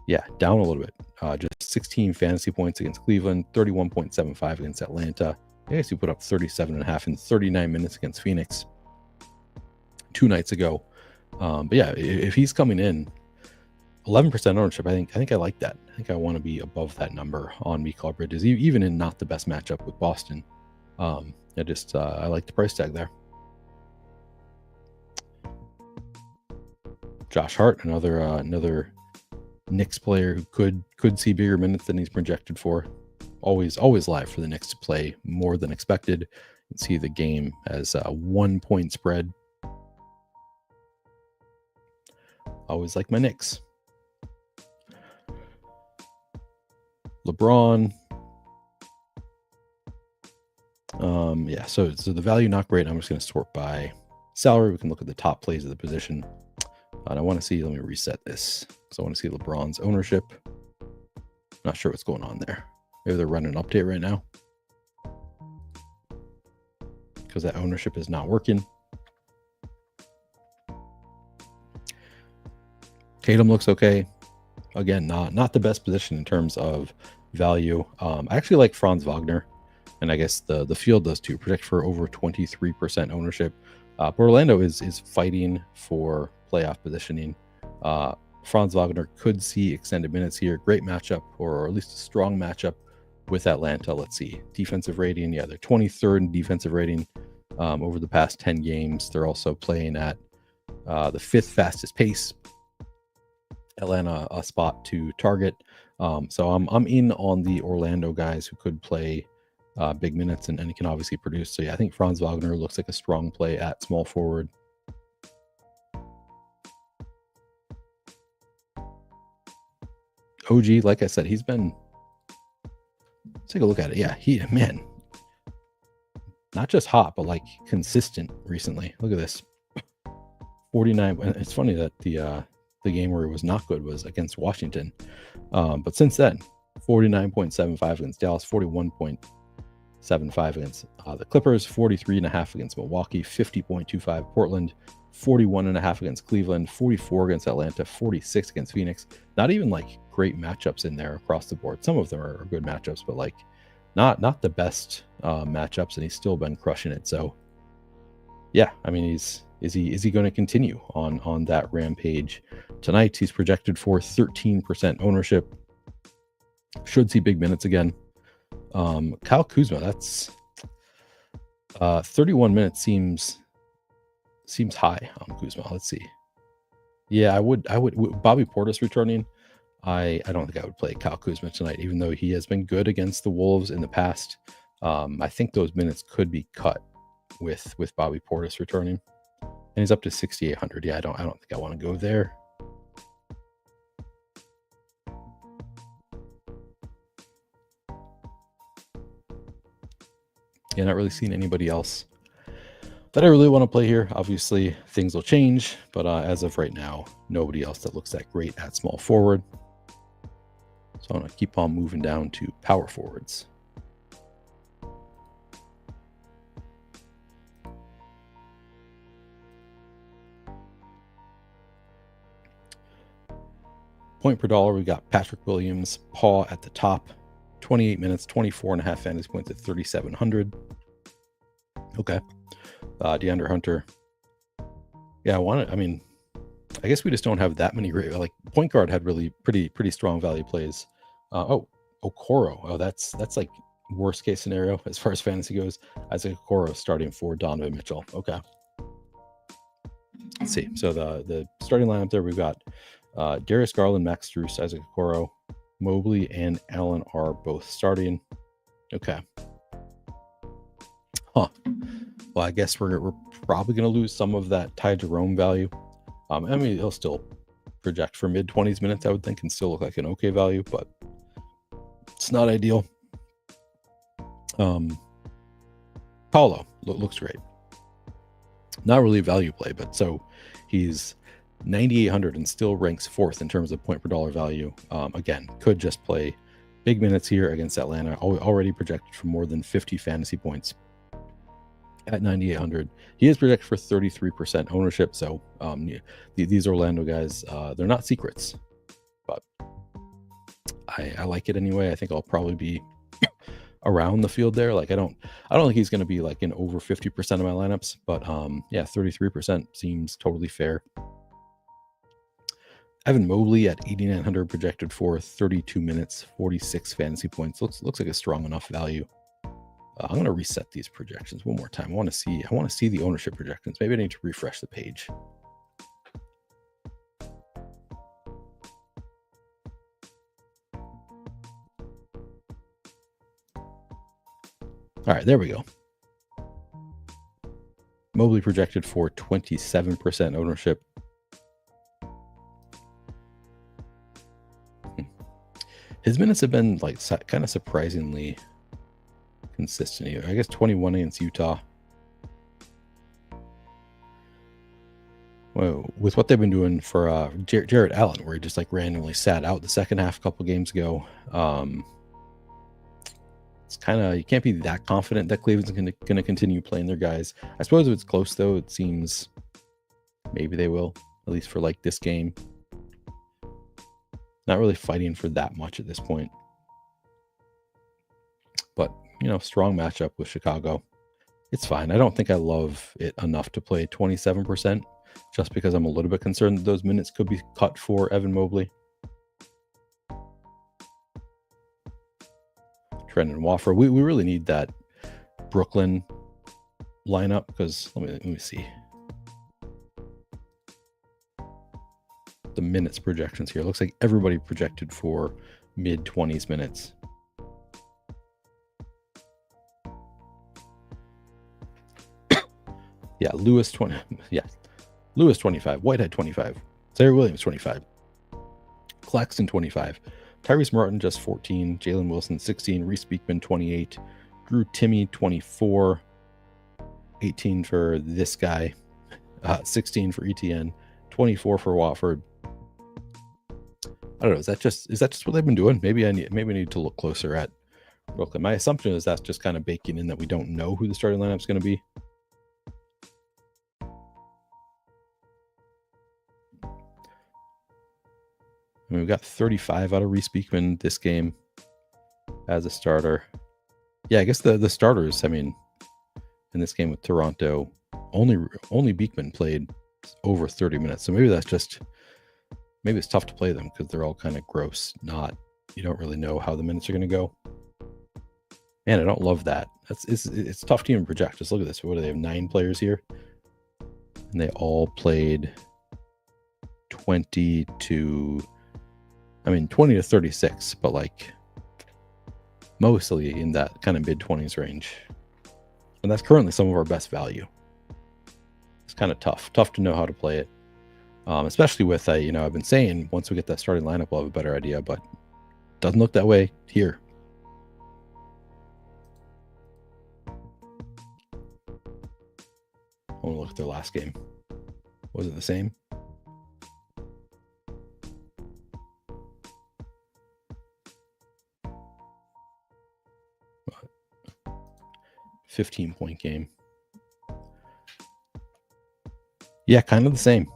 Speaker 1: yeah, down a little bit. Just 16 fantasy points against Cleveland, 31.75 against Atlanta. I guess he put up 37.5 in 39 minutes against Phoenix 2 nights ago. But yeah, if he's coming in 11% ownership, I think I like that. I think I want to be above that number on Mikal Bridges, even in not the best matchup with Boston. I like the price tag there. Josh Hart, another Knicks player who could see bigger minutes than he's projected for. Always live for the Knicks to play more than expected. You can see the game as a 1-point spread. Always like my Knicks. LeBron. Yeah, so the value not great. I'm just going to sort by salary. We can look at the top plays of the position. And I want to see, let me reset this, because I want to see LeBron's ownership. Not sure what's going on there. Maybe they're running an update right now, because that ownership is not working. Tatum looks okay. Again, not the best position in terms of value. I actually like Franz Wagner, and I guess the field does too. Project for over 23% ownership. But Orlando is fighting for playoff positioning. Franz Wagner could see extended minutes here. Great matchup, or at least a strong matchup with Atlanta. Let's see. Defensive rating. Yeah, they're 23rd in defensive rating over the past 10 games. They're also playing at the 5th fastest pace. Atlanta a spot to target. So I'm in on the Orlando guys who could play big minutes and he can obviously produce. So yeah, I think Franz Wagner looks like a strong play at small forward. OG, like I said, he's been, let's take a look at it. Yeah, man, not just hot, but like consistent recently. Look at this. 49. It's funny that the game where it was not good was against Washington. But since then, 49.75 against Dallas, 41.75 against the Clippers, 43.5 against Milwaukee, 50.25 Portland, 41.5 against Cleveland, 44 against Atlanta, 46 against Phoenix. Not even like great matchups in there across the board. Some of them are good matchups, but like not the best matchups, and he's still been crushing it. So yeah, I mean, is he going to continue on that rampage tonight? He's projected for 13% ownership. Should see big minutes again. Kyle Kuzma, that's 31 minutes seems high on Kuzma. Let's see. Yeah, I would Bobby Portis returning. I don't think I would play Kyle Kuzma tonight, even though he has been good against the Wolves in the past. I think those minutes could be cut with Bobby Portis returning. And he's up to 6,800. Yeah, I don't think I want to go there. Yeah, not really seeing anybody else that I really want to play here. Obviously, things will change, but as of right now, nobody else that looks that great at small forward. So I'm going to keep on moving down to power forwards. Point per dollar, we got Patrick Williams, Paul at the top, 28 minutes, 24.5 fantasy points at 3,700. Okay. DeAndre Hunter. Yeah, I guess we just don't have that many great, like point guard had really pretty strong value plays. Okoro. Oh, that's like worst case scenario as far as fantasy goes. Isaac Okoro starting for Donovan Mitchell. Okay. Let's see. So the starting lineup there, we've got Darius Garland, Max Strus, Isaac Okoro, Mobley, and Allen are both starting. Okay. Huh. Well, I guess we're probably going to lose some of that Ty Jerome value. I mean, he'll still project for mid-20s minutes, I would think, and still look like an okay value, but it's not ideal. Paulo looks great. Not really a value play, but so he's 9,800 and still ranks 4th in terms of point per dollar value. Again, could just play big minutes here against Atlanta. Already projected for more than 50 fantasy points at 9,800. He is projected for 33% ownership. So these Orlando guys, they're not secrets, but I like it anyway. I think I'll probably be around the field there. Like I don't think he's going to be like in over 50% of my lineups, but yeah, 33% seems totally fair. Evan Mobley at 8,900 projected for 32 minutes, 46 fantasy points. Looks like a strong enough value. I'm going to reset these projections one more time. I want to see the ownership projections. Maybe I need to refresh the page. All right, there we go. Mobley projected for 27% ownership. His minutes have been like kind of surprisingly consistent here. I guess 21 against Utah. Well, with what they've been doing for Jarrett Allen, where he just like randomly sat out the second half a couple games ago. It's kind of, you can't be that confident that Cleveland's going to continue playing their guys. I suppose if it's close though, it seems maybe they will, at least for like this game. Not really fighting for that much at this point. But, you know, strong matchup with Chicago. It's fine. I don't think I love it enough to play 27%, just because I'm a little bit concerned that those minutes could be cut for Evan Mobley. Trendon Watford. We really need that Brooklyn lineup because let me see. The minutes projections here. Looks like everybody projected for mid-20s minutes. Yeah, Lewis 20. Yeah, Lewis 25. Whitehead 25. Sarah Williams 25. Claxton 25. Tyrese Martin just 14. Jalen Wilson 16. Reese Beekman 28. Drew Timme 24. 18 for this guy. 16 for ETN. 24 for Watford. I don't know. Is that just what they've been doing? Maybe I need to look closer at Brooklyn. My assumption is that's just kind of baking in that we don't know who the starting lineup is going to be. I mean, we've got 35 out of Reese Beekman this game as a starter. Yeah, I guess the starters, I mean, in this game with Toronto, only Beekman played over 30 minutes. So maybe it's tough to play them because they're all kind of gross. You don't really know how the minutes are going to go. Man, I don't love that. It's tough to even project. Just look at this. What do they have? 9 players here, and they all played 20 to 36, but like mostly in that kind of mid-20s range. And that's currently some of our best value. It's kind of tough to know how to play it. Especially with, I've been saying once we get that starting lineup, we'll have a better idea, but it doesn't look that way here. I want to look at their last game. Was it the same? What? 15-point game. Yeah, kind of the same.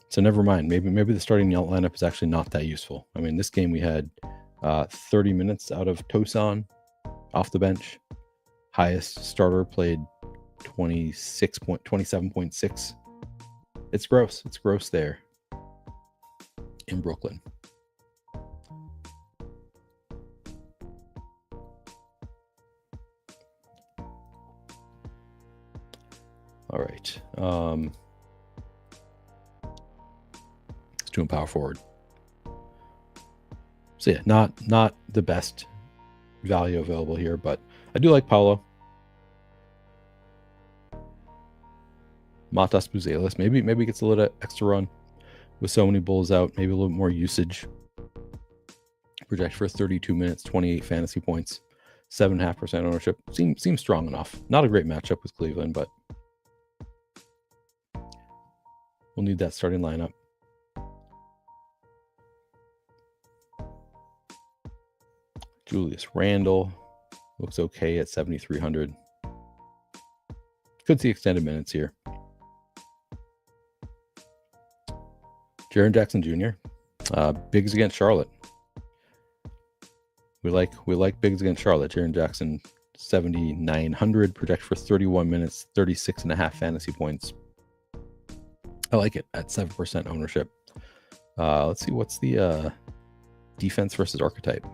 Speaker 1: So never mind. Maybe the starting lineup is actually not that useful. I mean, this game we had 30 minutes out of Tosan off the bench. Highest starter played 27.6. It's gross. It's gross there in Brooklyn. All right. Let's do him power forward. So yeah, not the best value available here, but I do like Paolo. Matas Buzelis, maybe gets a little extra run with so many Bulls out, maybe a little bit more usage. Project for 32 minutes, 28 fantasy points, 7.5% ownership. Seems strong enough. Not a great matchup with Cleveland, but we'll need that starting lineup. Julius Randle looks okay at 7,300. Could see extended minutes here. Jaren Jackson Jr. Bigs against Charlotte. We like bigs against Charlotte. Jaren Jackson 7,900. Project for 31 minutes, 36.5 fantasy points. I like it at 7% ownership. Let's see, what's the defense versus archetype?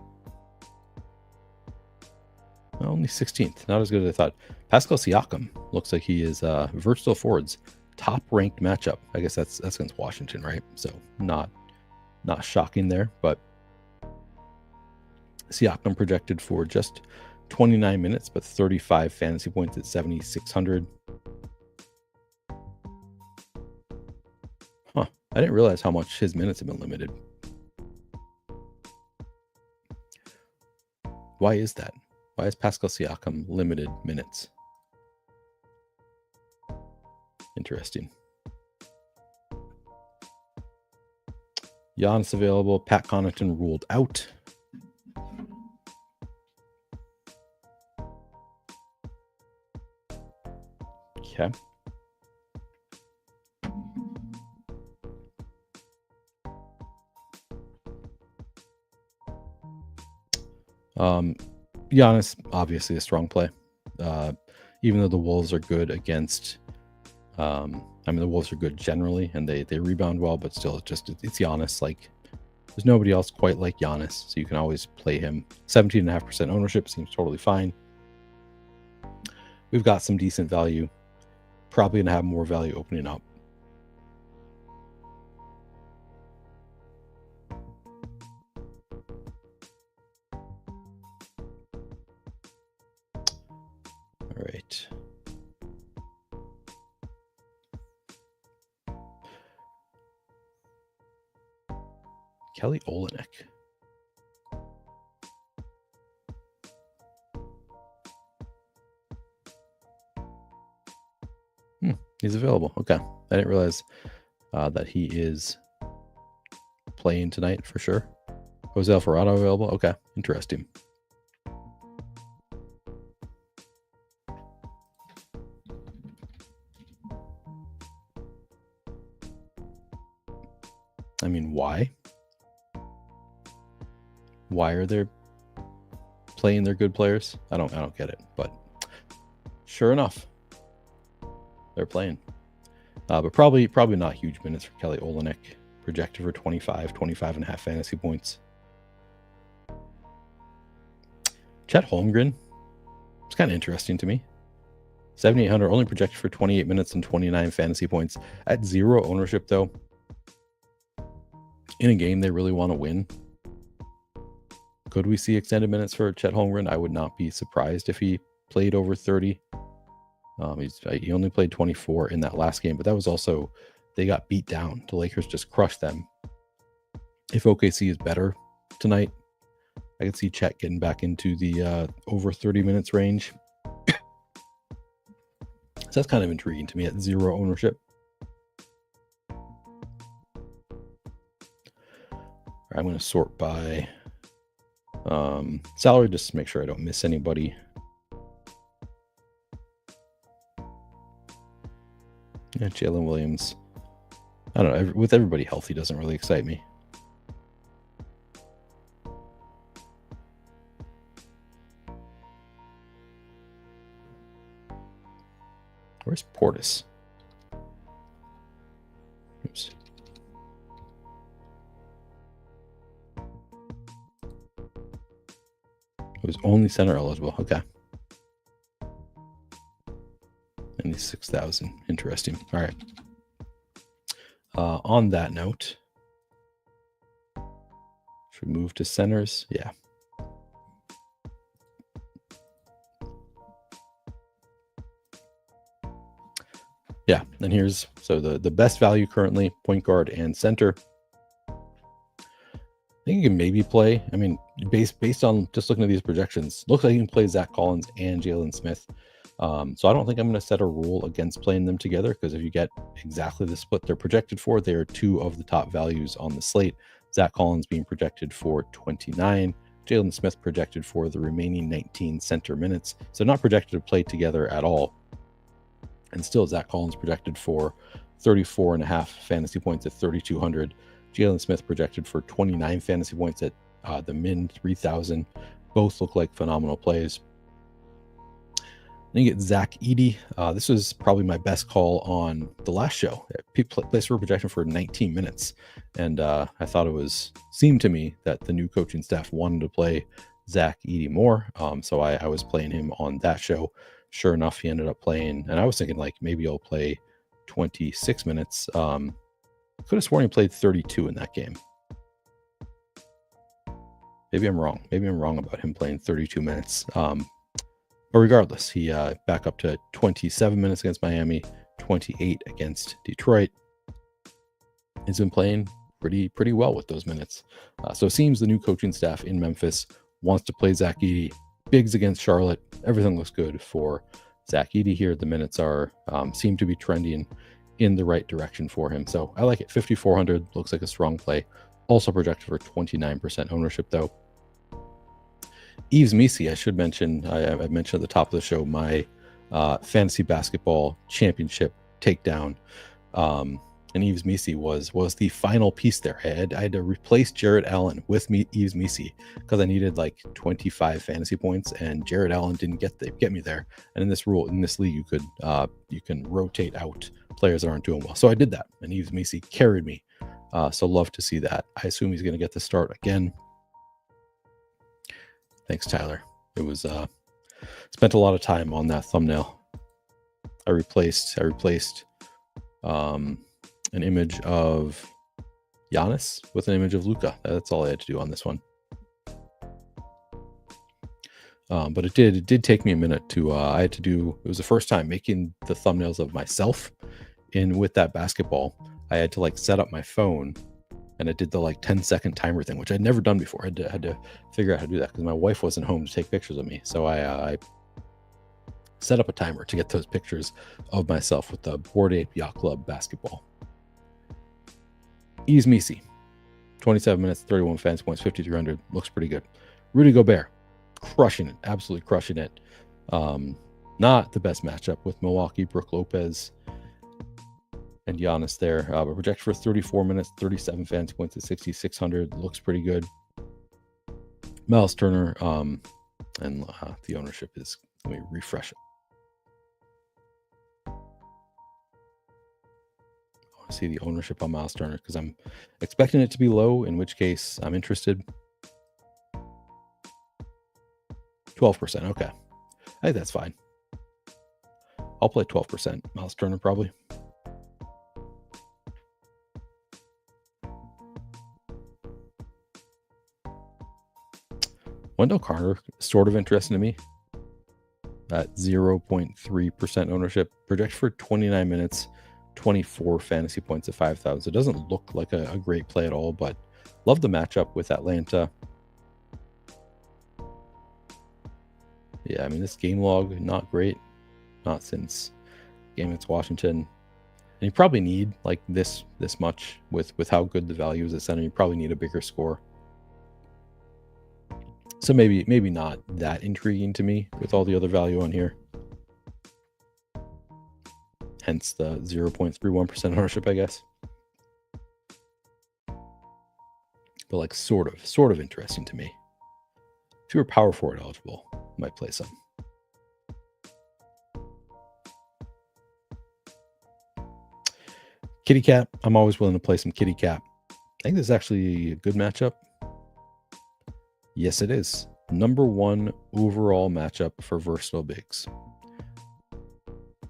Speaker 1: Only 16th. Not as good as I thought. Pascal Siakam looks like he is versatile forwards. Top ranked matchup. I guess that's against Washington, right? So not shocking there, but Siakam projected for just 29 minutes, but 35 fantasy points at 7,600. Huh. I didn't realize how much his minutes have been limited. Why is that? Why is Pascal Siakam limited minutes? Interesting. Giannis available. Pat Connaughton ruled out. Okay. Giannis, obviously a strong play. Even though the Wolves are good against, the Wolves are good generally, and they rebound well, but still, it's Giannis. Like, there's nobody else quite like Giannis, so you can always play him. 17.5% ownership seems totally fine. We've got some decent value. Probably gonna have more value opening up. All right. Kelly Olynyk. He's available. Okay. I didn't realize that he is playing tonight for sure. Jose Alvarado available. Okay. Interesting. I mean, why? Why are they playing their good players? I don't get it, but sure enough, they're playing. But probably not huge minutes for Kelly Olynyk. Projected for 25.5 fantasy points. Chet Holmgren. It's kind of interesting to me. 7,800, only projected for 28 minutes and 29 fantasy points. At 0 ownership, though, in a game they really want to win, could we see extended minutes for Chet Holmgren? I would not be surprised if he played over 30. He only played 24 in that last game, but that was also, they got beat down. The Lakers just crushed them. If OKC is better tonight, I could see Chet getting back into the over 30 minutes range. So that's kind of intriguing to me at 0 ownership. I'm going to sort by salary just to make sure I don't miss anybody. Yeah, Jalen Williams. I don't know. With everybody healthy, doesn't really excite me. Where's Portis? Oops. It was only center eligible. Okay. And he's 6,000. Interesting. All right. On that note, should we move to centers? Yeah. Yeah. And here's the best value currently, point guard and center. I think you can maybe play. I mean, based on just looking at these projections, looks like you can play Zach Collins and Jalen Smith. So I don't think I'm going to set a rule against playing them together, because if you get exactly the split they're projected for, they are two of the top values on the slate. Zach Collins being projected for 29, Jalen Smith projected for the remaining 19 center minutes. So not projected to play together at all. And still Zach Collins projected for 34.5 fantasy points at 3,200. Jalen Smith projected for 29 fantasy points at the min 3,000. Both look like phenomenal plays. Then you get Zach Edey. This was probably my best call on the last show. Place were projected for 19 minutes. And I thought seemed to me that the new coaching staff wanted to play Zach Edey more. So I was playing him on that show. Sure enough, he ended up playing, and I was thinking like maybe he'll play 26 minutes. Could have sworn he played 32 in that game. Maybe I'm wrong. Maybe I'm wrong about him playing 32 minutes. But regardless, he back up to 27 minutes against Miami, 28 against Detroit. He's been playing pretty well with those minutes. So it seems the new coaching staff in Memphis wants to play Zach Edey. Bigs against Charlotte. Everything looks good for Zach Edey here. The minutes seem to be trending in the right direction for him. So I like it. 5,400 looks like a strong play. Also projected for 29% ownership though. Yves Missi, I should mention, I mentioned at the top of the show, my fantasy basketball championship takedown. And Yves Missi was the final piece there. I had to replace Jarrett Allen with Yves Missi because I needed like 25 fantasy points, and Jarrett Allen didn't get me there. And in this league, you can rotate out players that aren't doing well. So I did that, and Yves Missi carried me. So love to see that. I assume he's going to get the start again. Thanks, Tyler. It was spent a lot of time on that thumbnail. I replaced an image of Giannis with an image of Luka. That's all I had to do on this one. But it did take me a minute to it was the first time making the thumbnails of myself with that basketball. I had to like set up my phone, and it did the like 10-second timer thing, which I'd never done before. I had to figure out how to do that because my wife wasn't home to take pictures of me. So I set up a timer to get those pictures of myself with the Bored Ape Yacht Club basketball. Yves Missi, 27 minutes, 31 fantasy points, 5,300. Looks pretty good. Rudy Gobert, crushing it, absolutely crushing it. Not the best matchup with Milwaukee, Brook Lopez, and Giannis there. But projected for 34 minutes, 37 fantasy points at 6,600. Looks pretty good. Miles Turner, and the ownership is, let me refresh it. I want to see the ownership on Miles Turner because I'm expecting it to be low, in which case I'm interested. 12%. Okay. I think that's fine. I'll play 12%. Miles Turner probably. Wendell Carter, sort of interesting to me. At 0.3% ownership, projected for 29 minutes, 24 fantasy points at 5,000. So it doesn't look like a great play at all, but love the matchup with Atlanta. Yeah, I mean, this game log, not great. Not since game against Washington. And you probably need like this much with how good the value is at center. You probably need a bigger score. So maybe not that intriguing to me with all the other value on here. Hence the 0.31% ownership, I guess. But like sort of interesting to me. If you were power forward eligible, might play some. Kitty Cat, I'm always willing to play some Kitty Cat. I think this is actually a good matchup. Yes, it is. Number 1 overall matchup for versatile bigs.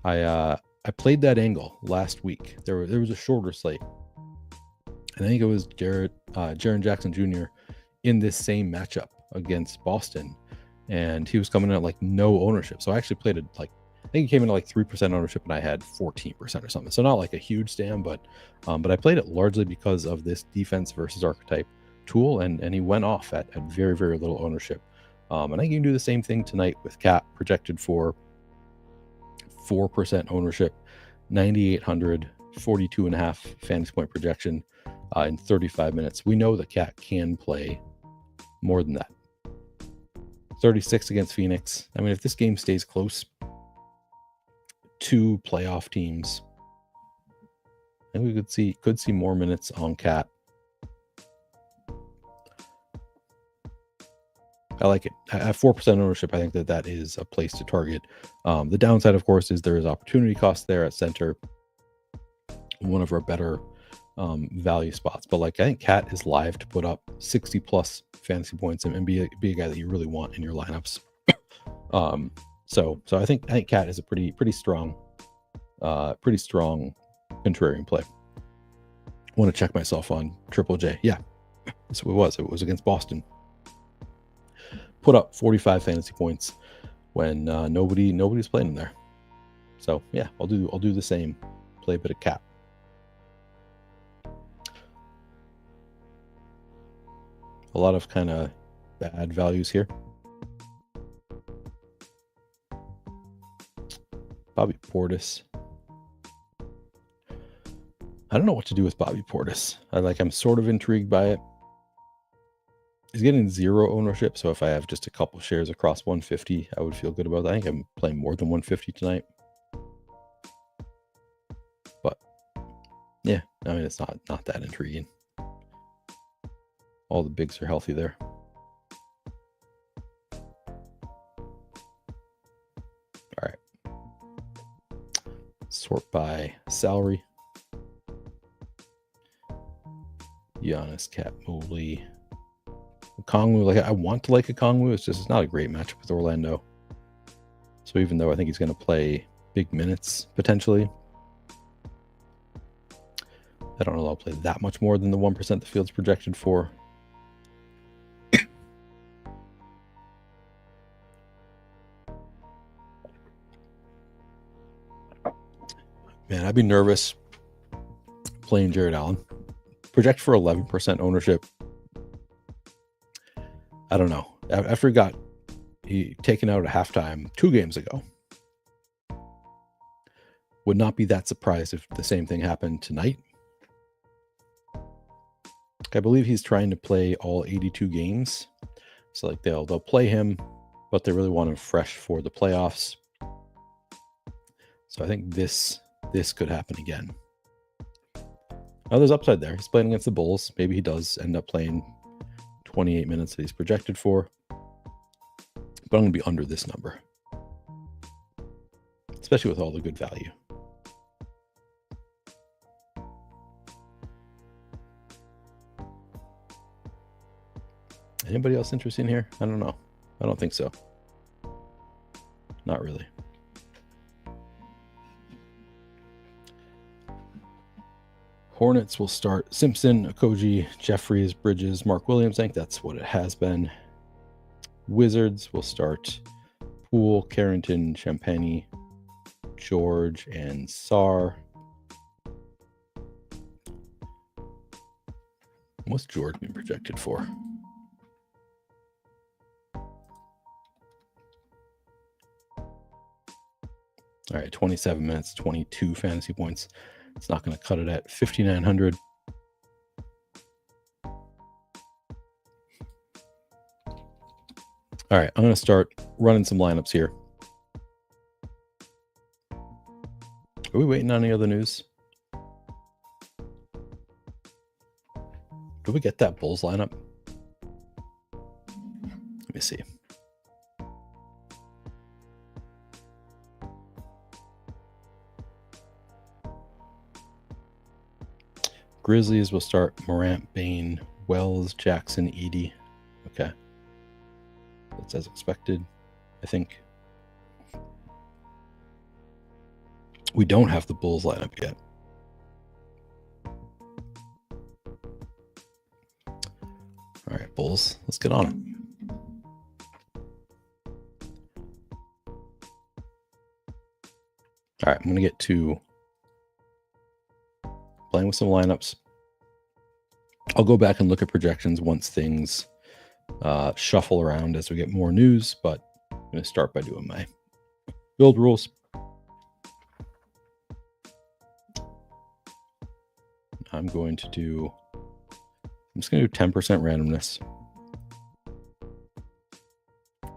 Speaker 1: I played that angle last week. There was a shorter slate. And I think it was Jaren Jackson Jr. in this same matchup against Boston. And he was coming in at like no ownership. So I actually played it like, I think he came in at like 3% ownership and I had 14% or something. So not like a huge stand, but I played it largely because of this defense versus archetype tool. And he went off at very, very little ownership. And I think you can do the same thing tonight with Cat, projected for 4% ownership, 9,800, 42.5 fantasy point projection in 35 minutes. We know the Cat can play more than that. 36 against Phoenix. I mean, if this game stays close, 2 playoff teams, and we could see more minutes on Cat. I like it. At 4% ownership, I think that is a place to target. The downside, of course, is there is opportunity cost there at center. One of our better value spots. But like, I think Cat is live to put up 60 plus fantasy points and be a guy that you really want in your lineups. So I think Cat is a pretty strong contrarian play. I want to check myself on Triple J. Yeah, that's what it was. It was against Boston. Put up 45 fantasy points when nobody's playing in there. So yeah, I'll do the same. Play a bit of Cat. A lot of kind of bad values here. Bobby Portis. I don't know what to do with Bobby Portis. I'm sort of intrigued by it. He's getting 0 ownership, so if I have just a couple shares across 150, I would feel good about that. I think I'm playing more than 150 tonight. But yeah, I mean, it's not that intriguing. All the bigs are healthy there. All right. Sort by salary. Giannis, Cat, Mobley, Kongwu. Like, I want to like a Kongwu. It's not a great matchup with Orlando. So even though I think he's going to play big minutes potentially, I don't know I'll play that much more than the 1% the field's projected for. Man, I'd be nervous playing Jared Allen. Project for 11% ownership. I don't know. After he taken out at halftime 2 games ago, would not be that surprised if the same thing happened tonight. I believe he's trying to play all 82 games. So like they'll play him, but they really want him fresh for the playoffs. So I think this could happen again. Now there's upside there. He's playing against the Bulls. Maybe he does end up playing 28 minutes that he's projected for. But I'm going to be under this number, especially with all the good value. Anybody else interested in here? I don't know. I don't think so. Not really. Hornets will start Simpson, Okogie, Jeffries, Bridges, Mark Williams. I think that's what it has been. Wizards will start Poole, Carrington, Champagny, George, and Sarr. What's George being projected for? All right, 27 minutes, 22 fantasy points. It's not going to cut it at 5,900. All right, I'm going to start running some lineups here. Are we waiting on any other news? Did we get that Bulls lineup? Let me see. Grizzlies will start Morant, Bane, Wells, Jackson, Edey. Okay. That's as expected, I think. We don't have the Bulls lineup yet. All right, Bulls, let's get on it. All right, I'm going to get to playing with some lineups. I'll go back and look at projections once things shuffle around as we get more news, but I'm going to start by doing my build rules. I'm just going to do 10% randomness.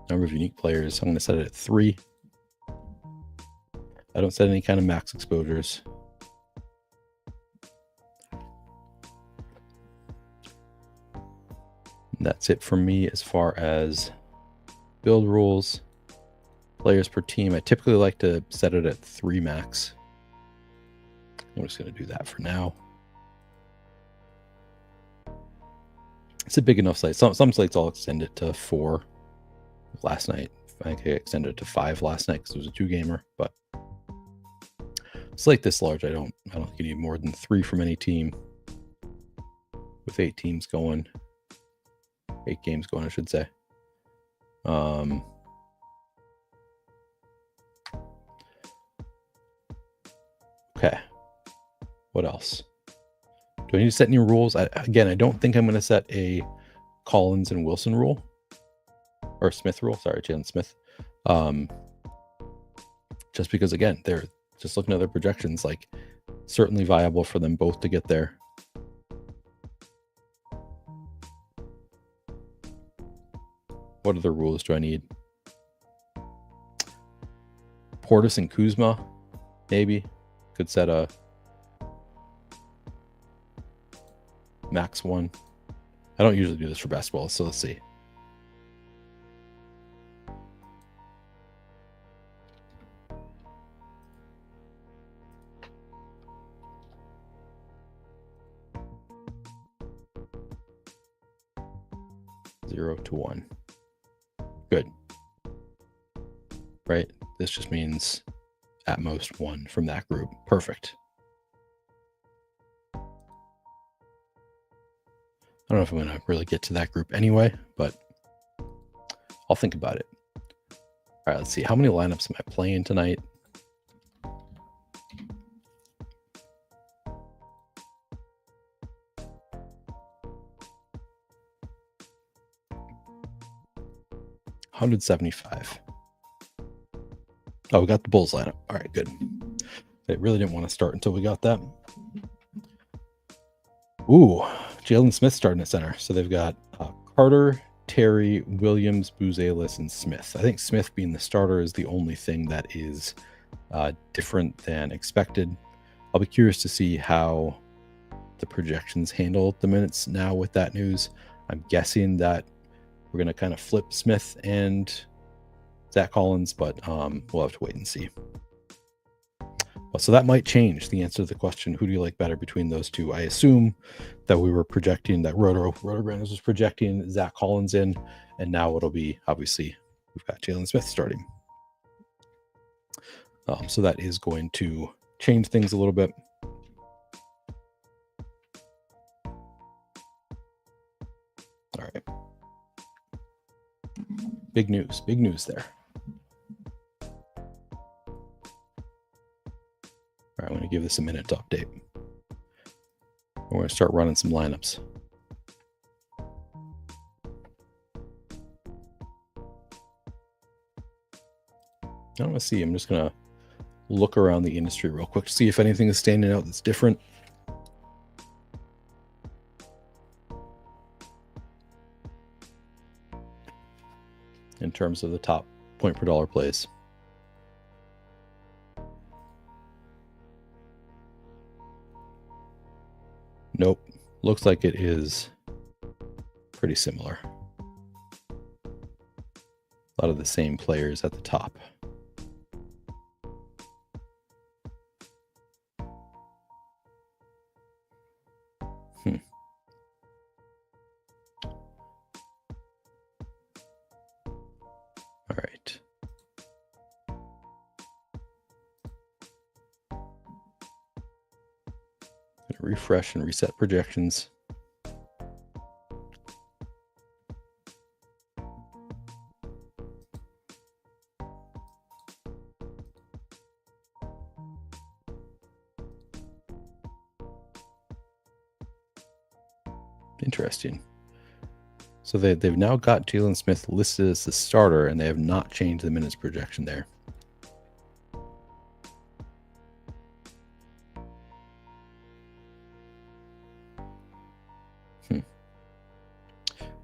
Speaker 1: Number of unique players, I'm going to set it at 3. I don't set any kind of max exposures. And that's it for me as far as build rules. Players per team, I typically like to set it at 3 max. I'm just going to do that for now. It's a big enough slate. Some slates I'll extend it to 4. Last night, I think I extended it to 5 last night because it was a 2-gamer. But a slate this large, I don't think you need more than 3 from any team. With 8 teams going, 8 games going, I should say. Okay. What else? Do I need to set any rules? Again, I don't think I'm going to set a Collins and Wilson rule. Or Smith rule. Sorry, Jalen Smith. Just because, again, they're just looking at their projections, like certainly viable for them both to get there. What other rules do I need? Portis and Kuzma, maybe. Could set a max 1. I don't usually do this for basketball, so let's see. Zero to 1. Good. Right? This just means at most 1 from that group. Perfect. I don't know if I'm going to really get to that group anyway, but I'll think about it. All right, let's see. How many lineups am I playing tonight? $175. Oh, we got the Bulls lineup. All right, good. I really didn't want to start until we got that. Ooh, Jalen Smith starting at center. So they've got Carter, Terry, Williams, Buzelis, and Smith. I think Smith being the starter is the only thing that is different than expected. I'll be curious to see how the projections handle the minutes now with that news. I'm guessing that we're going to kind of flip Smith and Zach Collins, but we'll have to wait and see. So that might change the answer to the question, who do you like better between those two? I assume that we were projecting that Rotogrinders was projecting Zach Collins in, and now it'll be, obviously, we've got Jalen Smith starting. So that is going to change things a little bit. All right. Big news there. All right, I'm going to give this a minute to update. We're going to start running some lineups. I want to see. I'm just going to look around the industry real quick to see if anything is standing out that's different. In terms of the top point per dollar plays. Nope. Looks like it is pretty similar. A lot of the same players at the top. All right. Refresh and reset projections. Interesting. So they've now got Jalen Smith listed as the starter, and they have not changed the minutes projection there.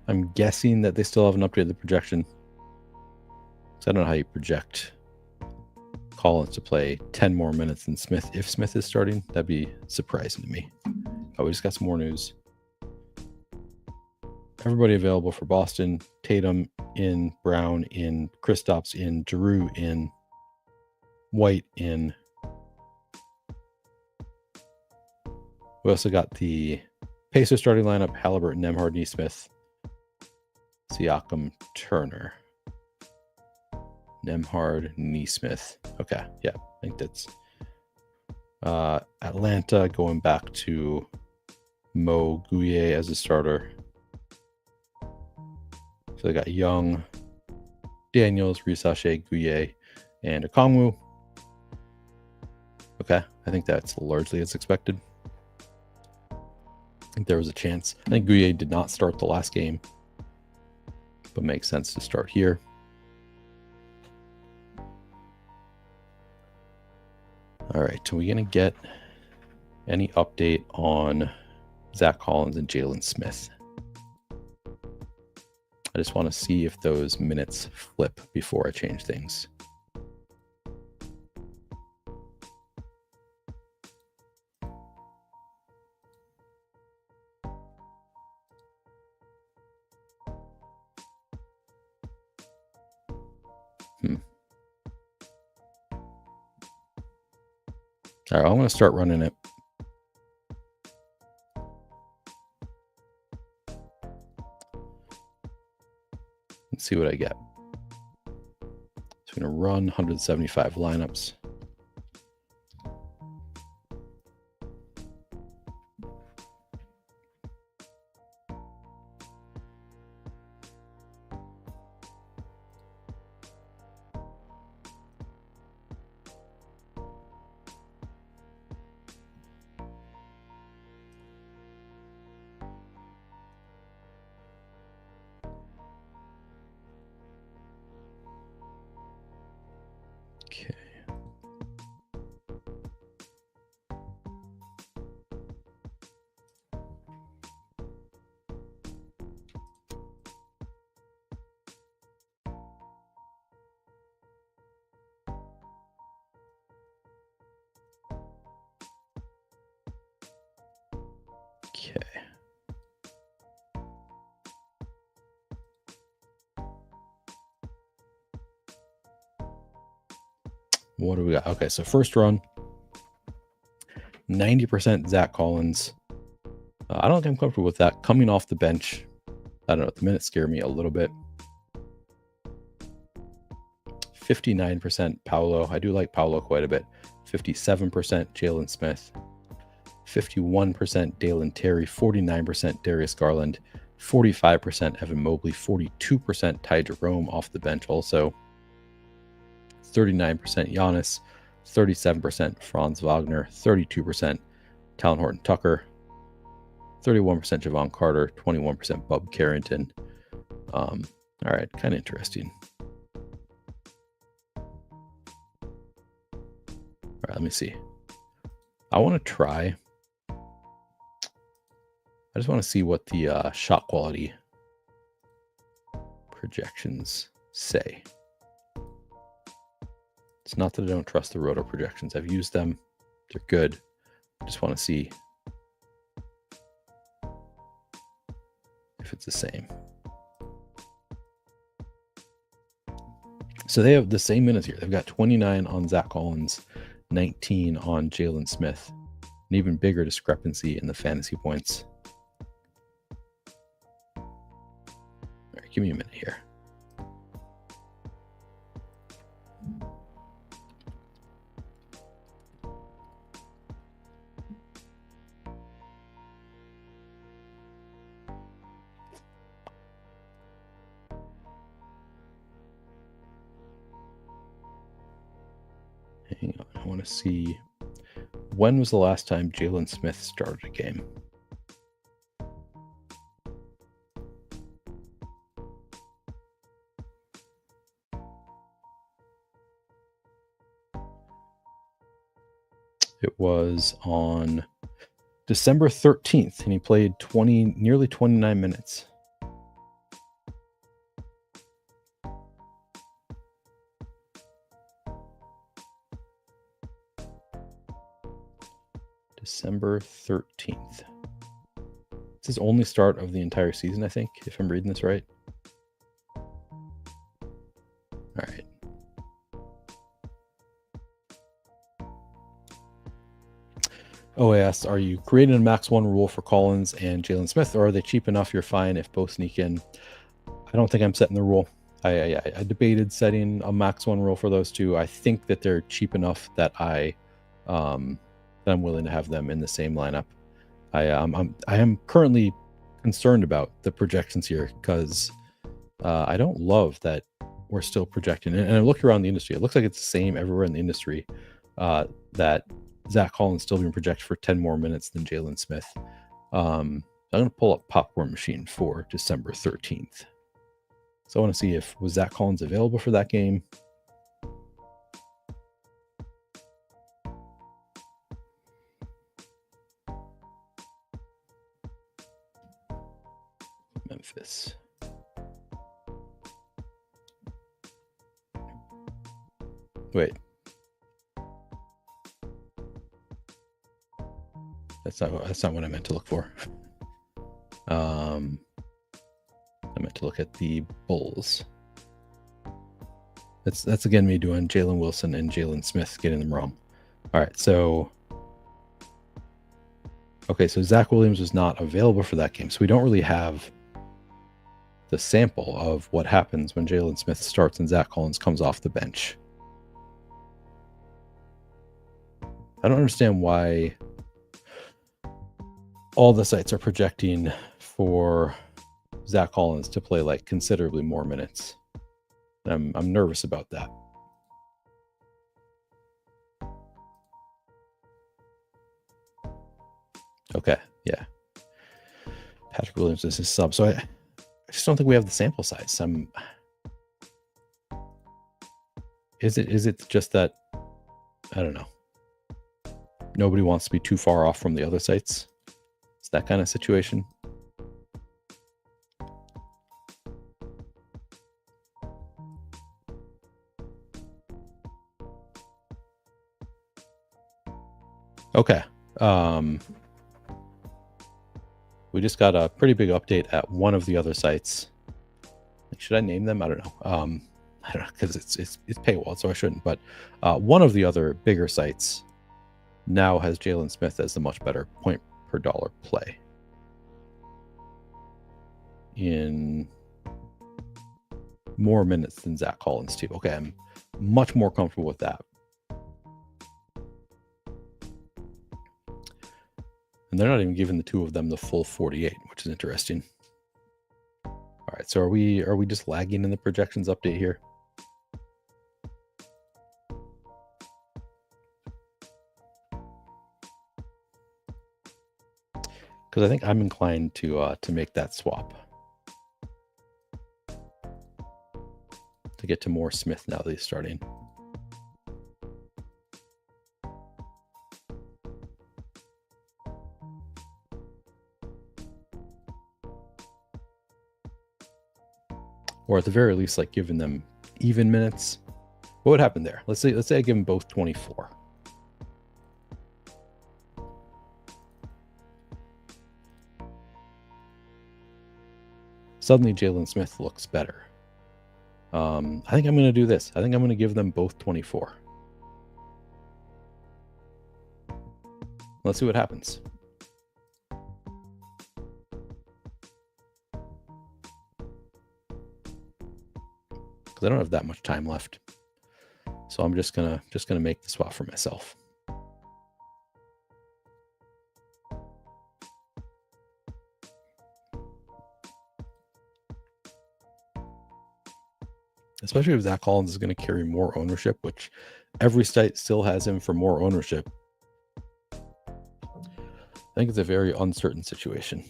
Speaker 1: I'm guessing that they still haven't updated the projection. So I don't know how you project Collins to play 10 more minutes than Smith if Smith is starting. That'd be surprising to me. Oh, we just got some more news. Everybody available for Boston: Tatum in, Brown in, Kristaps in, Giroux in, White in. We also got the Pacers starting lineup: Halliburton, Nembhard, Nesmith, Siakam, Turner. Nembhard, Nesmith. Okay, yeah, I think that's Atlanta going back to Mo Gouye as a starter. So they got Young, Daniels, Risache, Gouye, and Okongwu. Okay, I think that's largely as expected. I think there was a chance. I think Gouye did not start the last game, but makes sense to start here. All right, are we going to get any update on Zach Collins and Jalen Smith? I just want to see if those minutes flip before I change things. All right, I'm going to start running it. Let's see what I get. So I'm going to run 175 lineups. Okay. Okay. What do we got? Okay, so first run, 90% Zach Collins. I don't think I'm comfortable with that. Coming off the bench, I don't know, the minutes scare me a little bit. 59% Paolo. I do like Paolo quite a bit. 57% Jalen Smith. 51% Dalen Terry. 49% Darius Garland. 45% Evan Mobley. 42% Ty Jerome off the bench also. 39% Giannis, 37% Franz Wagner, 32% Talon Horton Tucker, 31% Javon Carter, 21% Bub Carrington. All right, kind of interesting. All right, let me see. I want to try. I just want to see what the shot quality projections say. It's not that I don't trust the roto projections. I've used them. They're good. I just want to see if it's the same. So they have the same minutes here. They've got 29 on Zach Collins, 19 on Jalen Smith. An even bigger discrepancy in the fantasy points. Give me a minute here. Hang on, I want to see, when was the last time Jalen Smith started a game? It was on December 13th, and he played nearly 29 minutes. December 13th. It's his only start of the entire season, I think, if I'm reading this right. All right. OAS, are you creating a max one rule for Collins and Jalen Smith, or are they cheap enough you're fine if both sneak in? I don't think I'm setting the rule. I debated setting a max one rule for those two. I think that they're cheap enough that I'm willing to have them in the same lineup. I am currently concerned about the projections here because I don't love that we're still projecting. And I looked around the industry. It looks like it's the same everywhere in the industry, that Zach Collins still being projected for 10 more minutes than Jalen Smith. I'm going to pull up Popcorn Machine for December 13th. So I want to see was Zach Collins available for that game. Memphis. Wait. That's not what I meant to look for. I meant to look at the Bulls. That's again me doing Jalen Wilson and Jalen Smith, getting them wrong. All right, so Zach Williams was not available for that game, so we don't really have the sample of what happens when Jalen Smith starts and Zach Collins comes off the bench. I don't understand why all the sites are projecting for Zach Collins to play like considerably more minutes. I'm nervous about that. Okay, yeah. Patrick Williams is his sub, so I just don't think we have the sample size. Is it just that, I don't know, nobody wants to be too far off from the other sites? It's that kind of situation. Okay. We just got a pretty big update at one of the other sites. Should I name them? I don't know. I don't know, because it's paywall, so I shouldn't. But one of the other bigger sites now has Jalen Smith as the much better point per dollar play in more minutes than Zach Collins too. Okay, I'm much more comfortable with that. And they're not even giving the two of them the full 48, which is interesting. All right, so are we just lagging in the projections update here? Because I think I'm inclined to make that swap to get to more Smith now that he's starting. Or at the very least, like giving them even minutes. What would happen there? Let's say I give them both 24. Suddenly Jalen Smith looks better. I think I'm going to do this. I think I'm going to give them both 24. Let's see what happens. because I don't have that much time left. So I'm just gonna make the swap for myself. Especially if Zach Collins is going to carry more ownership, which every site still has him for more ownership. I think it's a very uncertain situation.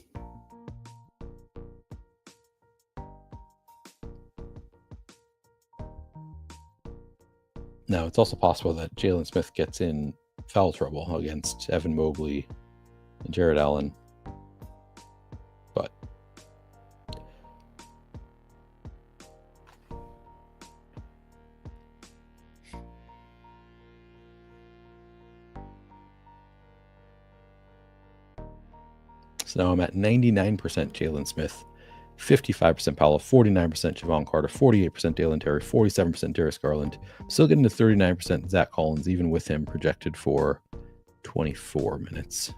Speaker 1: Now, it's also possible that Jalen Smith gets in foul trouble against Evan Mobley and Jared Allen. But so now I'm at 99% Jalen Smith, 55% Paolo, 49% Javon Carter, 48% Dalen Terry, 47% Darius Garland. Still getting to 39% Zach Collins, even with him projected for 24 minutes.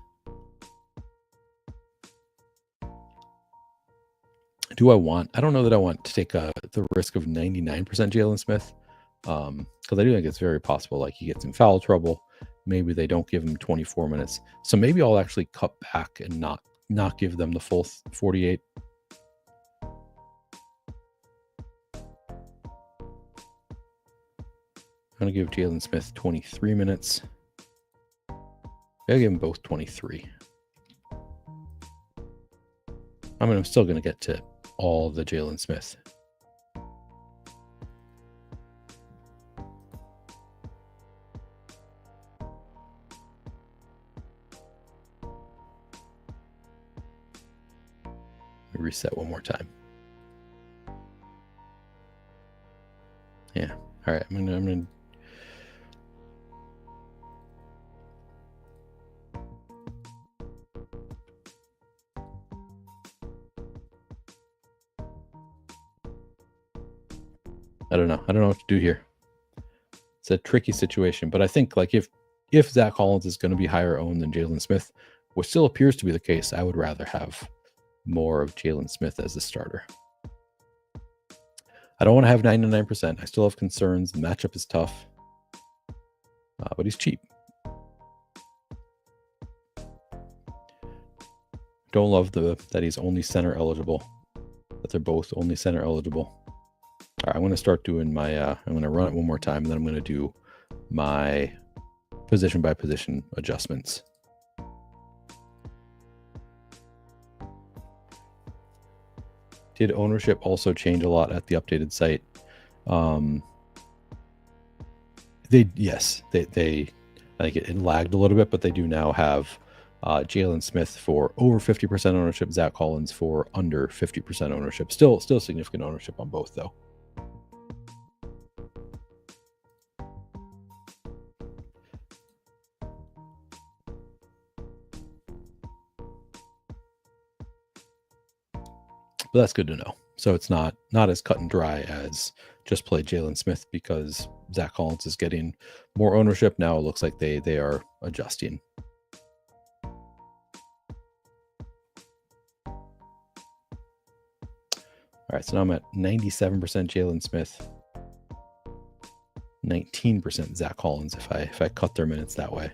Speaker 1: I don't know that I want to take the risk of 99% Jalen Smith, because I do think it's very possible like he gets in foul trouble. Maybe they don't give him 24 minutes. So maybe I'll actually cut back and not give them the full 48. I'm going to give Jalen Smith 23 minutes. I'll give him both 23. I mean, I'm still going to get to all the Jalen Smith. Reset one more time. Yeah. All right. I'm gonna I don't know what to do here. It's a tricky situation, but I think like if Zach Collins is going to be higher owned than Jalen Smith, which still appears to be the case, I would rather have more of Jalen Smith as the starter. I don't want to have 99%. I still have concerns. The matchup is tough, but he's cheap. Don't love that he's only center eligible, that they're both only center eligible. All right, I'm going to start doing my, I'm going to run it one more time, and then I'm going to do my position by position adjustments. Did ownership also change a lot at the updated site? Yes, I think it lagged a little bit, but they do now have Jalen Smith for over 50% ownership, Zach Collins for under 50% ownership. Still significant ownership on both, though. But that's good to know. So it's not as cut and dry as just play Jalen Smith because Zach Collins is getting more ownership. Now it looks like they are adjusting. All right, so now I'm at 97% Jalen Smith, 19% Zach Collins if I cut their minutes that way.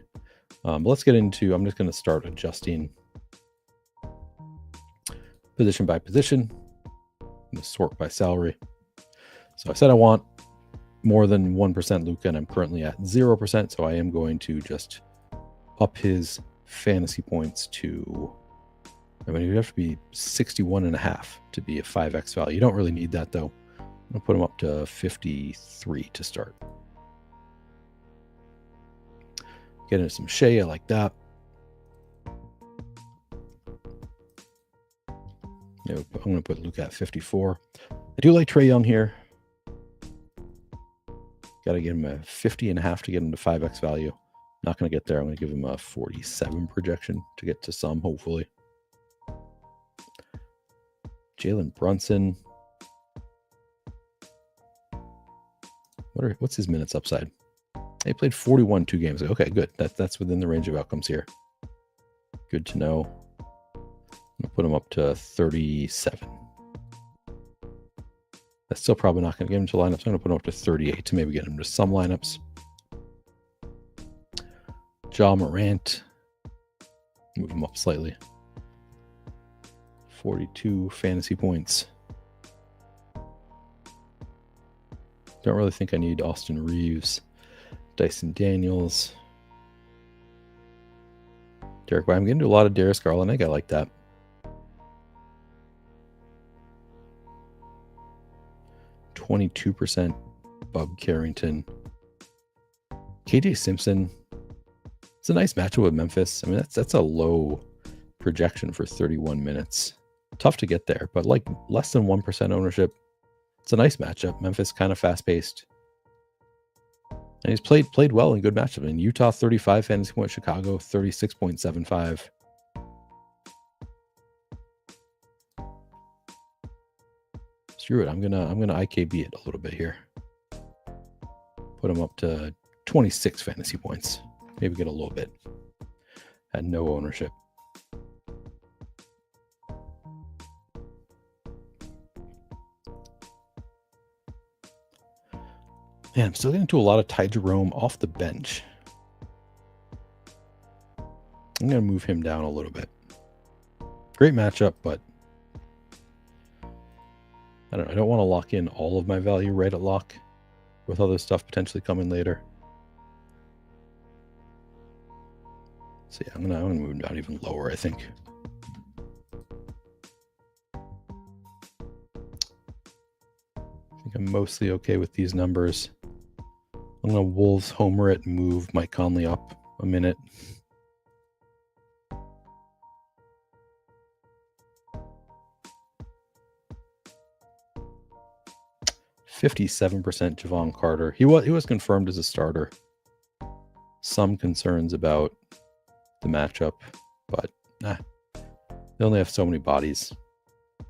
Speaker 1: But let's get into, I'm just going to start adjusting position by position. I'm going to sort by salary. So I said I want more than 1% Luka, and I'm currently at 0%. So I am going to just up his fantasy points to, I mean, you'd have to be 61.5 to be a 5x value. You don't really need that, though. I'm going to put him up to 53 to start. Get into some Shea, I like that. I'm going to put Luka at 54. I do like Trae Young here. Got to give him a 50.5 to get him to 5x value. Not going to get there. I'm going to give him a 47 projection to get to some, hopefully. Jalen Brunson. What's his minutes upside? He played 41 2 games ago. Okay, good. That's within the range of outcomes here. Good to know. I'm going to put him up to 37. A Still probably not going to get him to lineups. I'm going to put him up to 38 to maybe get him to some lineups. Morant. Move him up slightly. 42 fantasy points. Don't really think I need Austin Reeves. Dyson Daniels. Derek White. I'm getting to a lot of Darius Garland. I like that. %, Bub Carrington. KJ Simpson. It's a nice matchup with Memphis. I mean, that's a low projection for 31 minutes. Tough to get there, but like less than 1% ownership. It's a nice matchup. Memphis kind of fast-paced. And he's played well in good matchup. In Utah, 35 fantasy points. Chicago, 36.75. Screw it. I'm gonna IKB it a little bit here. Put him up to 26 fantasy points. Maybe get a little bit at no ownership. Man, I'm still getting to a lot of Ty Jerome off the bench. I'm going to move him down a little bit. Great matchup, but I don't want to lock in all of my value right at lock with other stuff potentially coming later. So yeah, I'm gonna move him down even lower, I think. I think I'm mostly okay with these numbers. I'm gonna Wolves homer it and move Mike Conley up a minute. %57 Javon Carter. He was confirmed as a starter. Some concerns about the matchup, but they only have so many bodies. I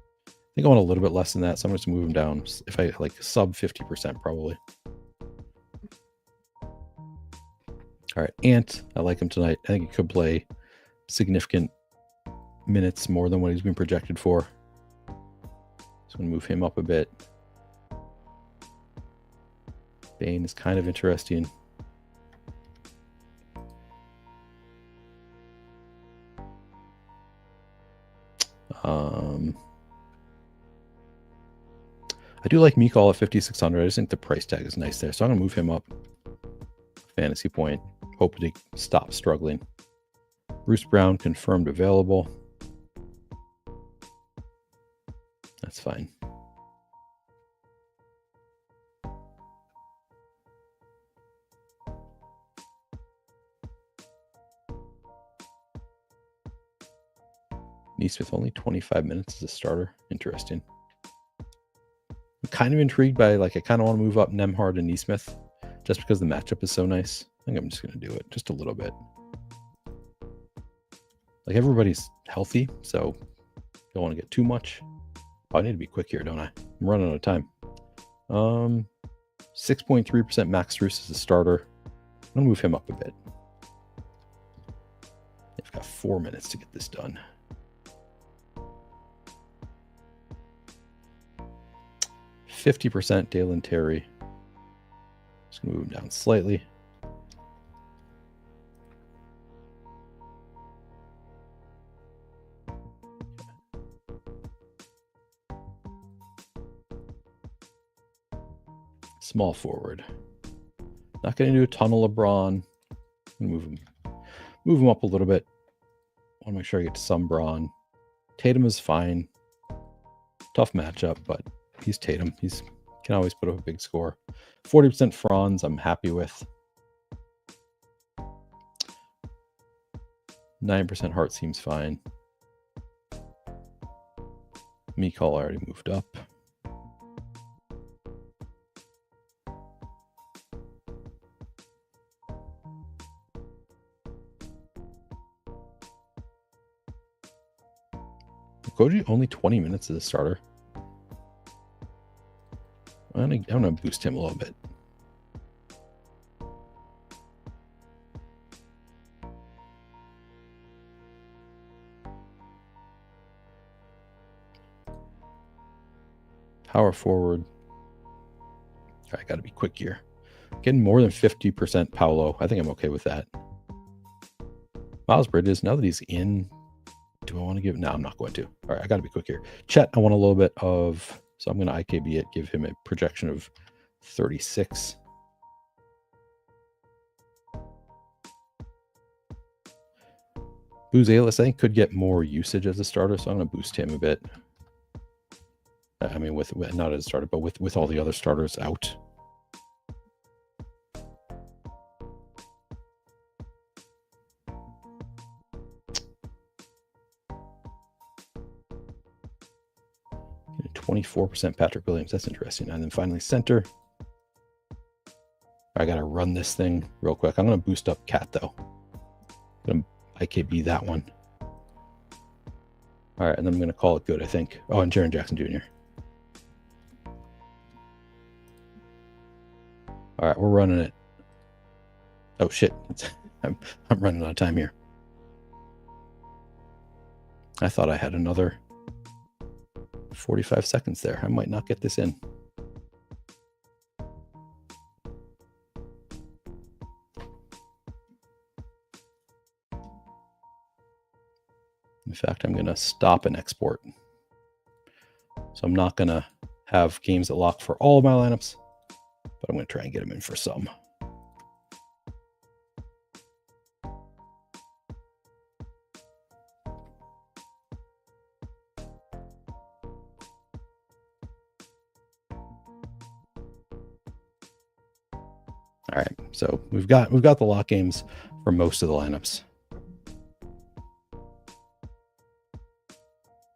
Speaker 1: think I want a little bit less than that, so I'm just move him down. If I like sub 50% probably. All right, Ant. I like him tonight. I think he could play significant minutes more than what he's been projected for. So I'm gonna move him up a bit. Bane is kind of interesting. I do like Mikal at 5,600. I just think the price tag is nice there. So I'm going to move him up. Fantasy point. Hoping to stop struggling. Bruce Brown confirmed available. That's fine. Nesmith only 25 minutes as a starter. Interesting. I'm kind of intrigued by, I kind of want to move up Nembhard and Nesmith just because the matchup is so nice. I think I'm just going to do it just a little bit. Everybody's healthy, so don't want to get too much. Oh, I need to be quick here, don't I? I'm running out of time. 6.3% Max Strus as a starter. I'm going to move him up a bit. I've got 4 minutes to get this done. %50 Dalen Terry. Just gonna move him down slightly. Small forward. Not going to do a ton of LeBron. Move him up a little bit. Want to make sure I get to some Braun. Tatum is fine. Tough matchup, but he's Tatum. He's can always put up a big score. 40% Franz, I'm happy with. 9% Hart seems fine. Mikal already moved up. Koji only 20 minutes as a starter. I'm gonna boost him a little bit. Power forward. All right, got to be quick here. Getting more than 50% Paolo. I think I'm okay with that. Miles Bridges, now that he's in, do I want to give? No, I'm not going to. All right, I got to be quick here. Chet, I want a little bit of, so I'm going to IKB it, give him a projection of 36. Buzelis, I think, could get more usage as a starter, so I'm going to boost him a bit. I mean, with not as a starter, but with all the other starters out. Getting 24% Patrick Williams. That's interesting. And then finally, center. I got to run this thing real quick. I'm going to boost up Cat, though. I'm going to IKB that one. All right, and then I'm going to call it good, I think. Oh, and Jaren Jackson Jr. All right, we're running it. Oh, shit. I'm running out of time here. I thought I had another 45 seconds there. I might not get this in. In fact, I'm going to stop and export. So I'm not going to have games that lock for all of my lineups, but I'm going to try and get them in for some. All right, so we've got the lock games for most of the lineups.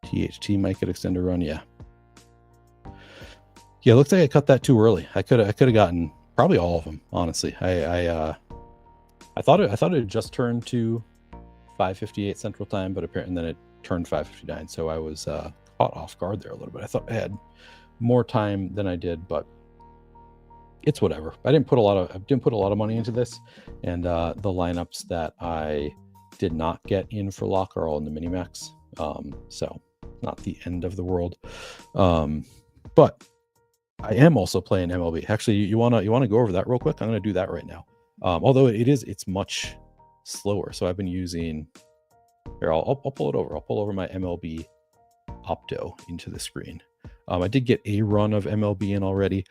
Speaker 1: THT might get extended run, yeah. Yeah, it looks like I cut that too early. I could have gotten probably all of them, honestly. I thought it had just turned to 5:58 Central Time, but apparently then it turned 5:59. So I was caught off guard there a little bit. I thought I had more time than I did, but it's whatever. I didn't put a lot of money into this, and the lineups that I did not get in for lock are all in the minimax. So not the end of the world. But I am also playing MLB. Actually, you wanna go over that real quick? I'm gonna do that right now. Although it's much slower. So I've been using here. I'll pull it over. I'll pull over my MLB Opto into the screen. I did get a run of MLB in already.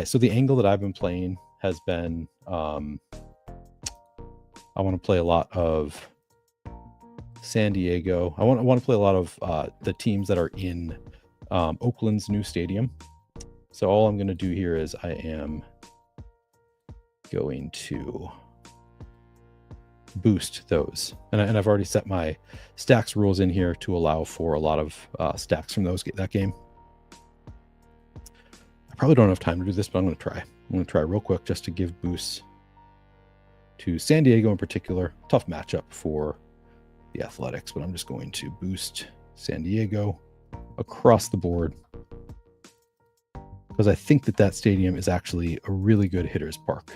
Speaker 1: So the angle that I've been playing has been I want to play a lot of San Diego. I want to play a lot of the teams that are in Oakland's new stadium. So all I'm going to do here is I am going to boost those. And I've already set my stacks rules in here to allow for a lot of stacks from that game. I probably don't have time to do this, but I'm going to try. I'm going to try real quick just to give boosts to San Diego in particular. Tough matchup for the Athletics, but I'm just going to boost San Diego across the board because I think that stadium is actually a really good hitter's park.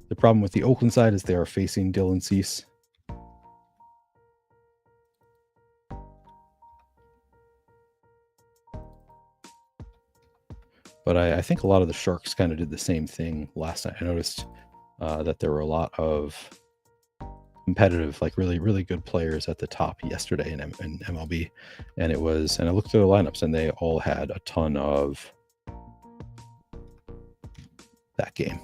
Speaker 1: The problem with the Oakland side is they are facing Dylan Cease. But I think a lot of the Sharks kind of did the same thing last night. I noticed that there were a lot of competitive, like really, really good players at the top yesterday in MLB. And I looked through the lineups and they all had a ton of that game.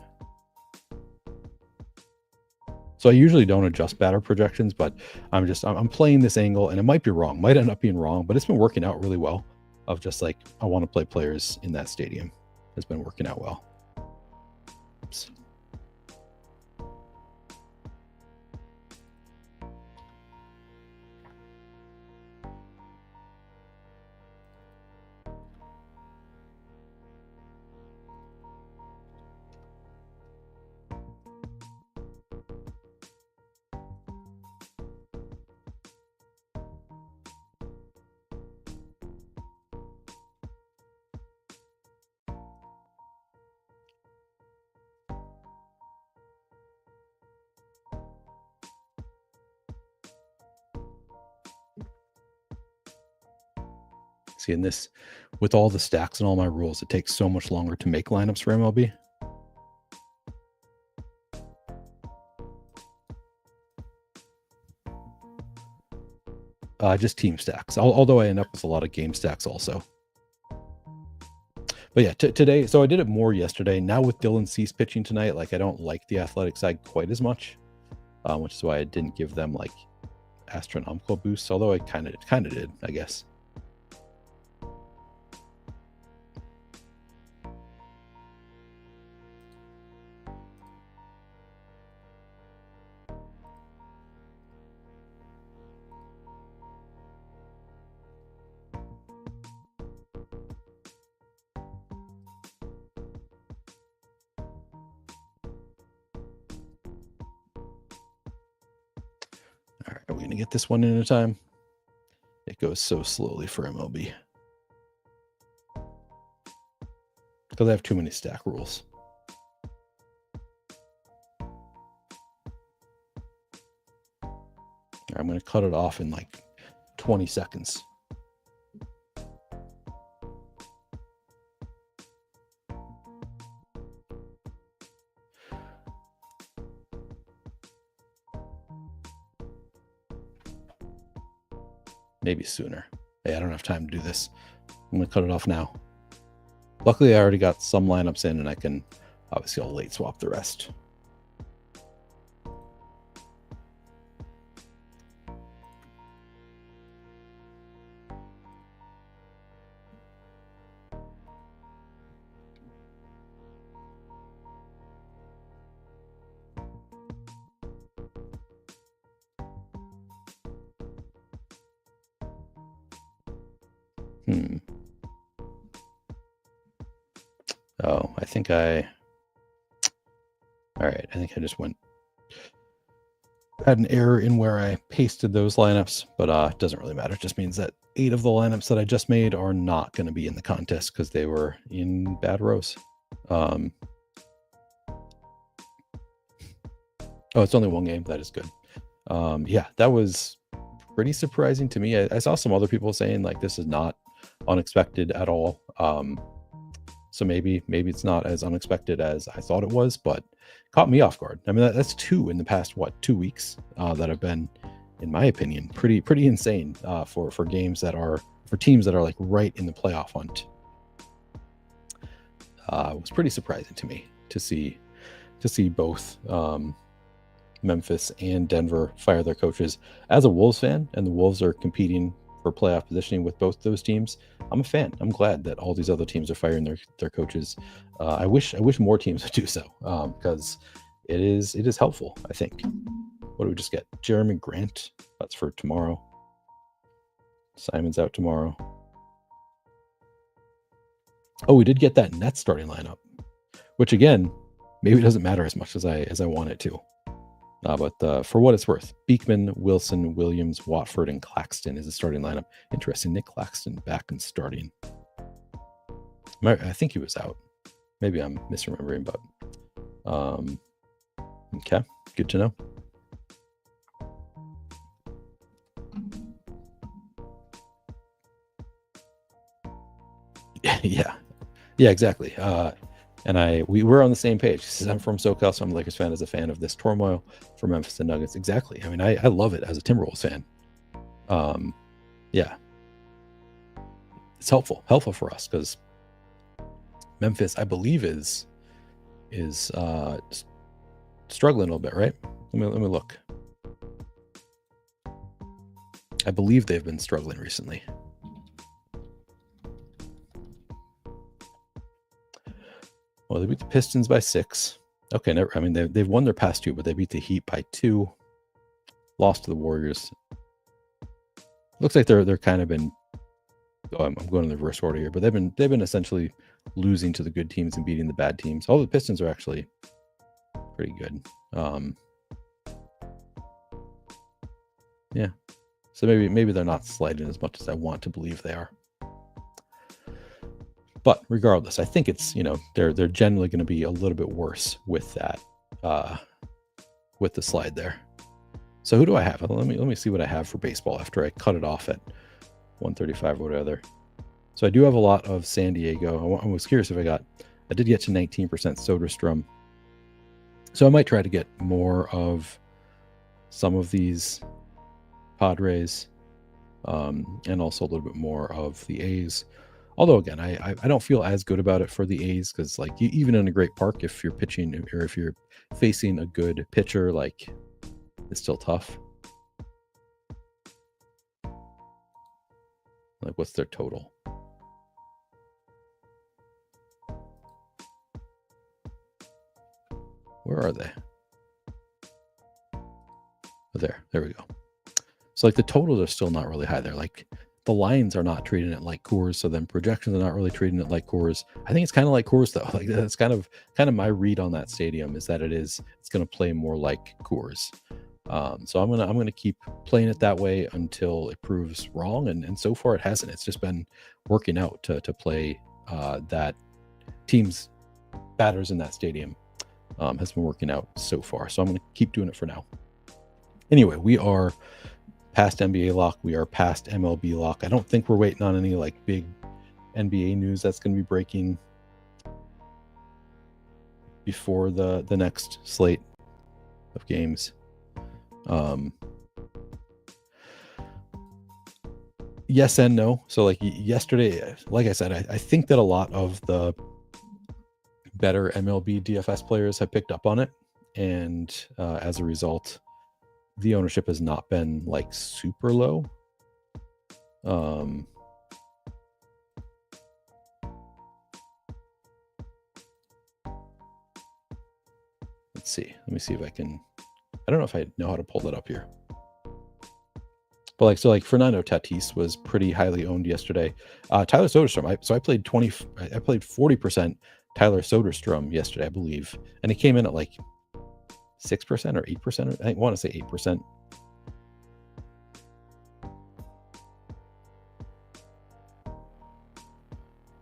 Speaker 1: So I usually don't adjust batter projections, but I'm playing this angle and it might be wrong, might end up being wrong, but it's been working out really well. Of just like, I want to play players in that stadium. Has been working out well. Oops. See, in this, with all the stacks and all my rules, it takes so much longer to make lineups for MLB. Just team stacks, although I end up with a lot of game stacks also. But yeah, today, so I did it more yesterday. Now with Dylan Cease pitching tonight, like I don't like the athletic side quite as much, which is why I didn't give them like astronomical boosts, although I kind of did, I guess. All right, are we gonna get this one in a time? It goes so slowly for MLB because I have too many stack rules. I'm going to cut it off in like 20 seconds. Maybe sooner. Hey, I don't have time to do this. I'm going to cut it off now. Luckily, I already got some lineups in, and I can obviously I'll late swap the rest. Oh, I think all right, I think I just had an error in where I pasted those lineups, but it doesn't really matter. It just means that 8 of the lineups that I just made are not going to be in the contest because they were in bad rows. Oh, it's only one game. That is good. Yeah, that was pretty surprising to me. I saw some other people saying like this is not unexpected at all. So maybe it's not as unexpected as I thought it was, but caught me off guard. I mean, that's 2 in the past 2 weeks that have been, in my opinion, pretty insane for games that are for teams that are like right in the playoff hunt. It was pretty surprising to me to see both Memphis and Denver fire their coaches. As a Wolves fan, and the Wolves are competing for playoff positioning with both those teams, I'm a fan. I'm glad that all these other teams are firing their coaches. I wish more teams would do so because it is helpful, I think. What do we just get? Jeremy Grant. That's for tomorrow. Simon's out tomorrow. Oh, we did get that Nets starting lineup, which again, maybe doesn't matter as much as I want it to. But for what it's worth, Beekman, Wilson, Williams, Watford, and Claxton is the starting lineup. Interesting. Nick Claxton back and starting. I think he was out. Maybe I'm misremembering, but okay, good to know. Yeah, exactly. And we were on the same page. He says, I'm from SoCal, so I'm a Lakers fan as a fan of this turmoil for Memphis and Nuggets. Exactly. I mean, I love it as a Timberwolves fan. Yeah. It's helpful for us because Memphis, I believe, is struggling a little bit, right? Let me look. I believe they've been struggling recently. Well, they beat the Pistons by 6. Okay, I mean, they've won their past 2, but they beat the Heat by 2. Lost to the Warriors. Looks like they're kind of been. Oh, I'm going in the reverse order here, but they've been essentially losing to the good teams and beating the bad teams. All the Pistons are actually pretty good. Yeah, so maybe they're not sliding as much as I want to believe they are. But regardless, I think it's, they're generally going to be a little bit worse with that, with the slide there. So who do I have? Let me see what I have for baseball after I cut it off at 135 or whatever. So I do have a lot of San Diego. I was curious if I did get to 19% Soderstrom. So I might try to get more of some of these Padres, and also a little bit more of the A's. Although again, I don't feel as good about it for the A's because like even in a great park, if you're pitching or if you're facing a good pitcher, like it's still tough. Like what's their total? Where are they? Oh, there we go. So like the totals are still not really high there. Like the lines are not treating it like Coors, so then projections are not really treating it like Coors. I think it's kind of like Coors though. Like that's kind of my read on that stadium is that it's going to play more like Coors. So I'm gonna keep playing it that way until it proves wrong, and so far it hasn't. It's just been working out to play that team's batters in that stadium. Has been working out so far, so I'm gonna keep doing it for now. Anyway, we are past NBA lock. We are past MLB lock. I don't think we're waiting on any like big NBA news that's going to be breaking before the next slate of games. Yes and no. So like yesterday, like I said, I think that a lot of the better MLB DFS players have picked up on it, and as a result, the ownership has not been like super low. Let's see. Let me see if I can. I don't know if I know how to pull that up here. But like, so like Fernando Tatis was pretty highly owned yesterday. Tyler Soderstrom. I played 40% Tyler Soderstrom yesterday, I believe, and it came in at like 6% or 8%. I want to say 8%.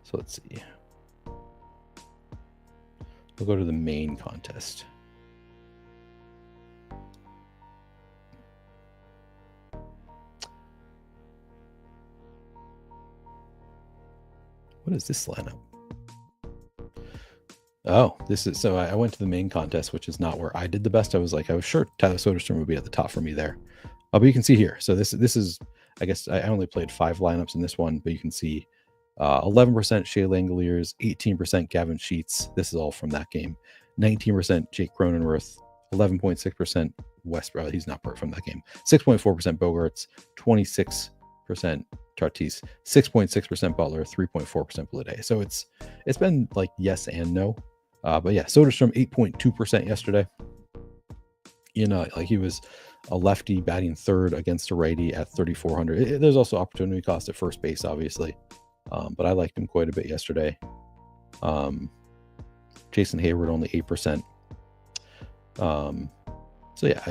Speaker 1: So let's see. We'll go to the main contest. What is this lineup? Oh, this is, so I went to the main contest, which is not where I did the best. I was sure Tyler Soderstrom would be at the top for me there. But you can see here. So this is, I guess I only played 5 lineups in this one, but you can see 11% Shea Langoliers, 18% Gavin Sheets. This is all from that game. 19% Jake Cronenworth, 11.6% Westbrook. He's not from that game. 6.4% Bogarts, 26% Tatis, 6.6% Butler, 3.4% Blade. So it's been like yes and no. But yeah, Soderstrom 8.2% yesterday. You know, like he was a lefty batting third against a righty at 3,400. There's also opportunity cost at first base, obviously. But I liked him quite a bit yesterday. Jason Hayward only 8%. So yeah,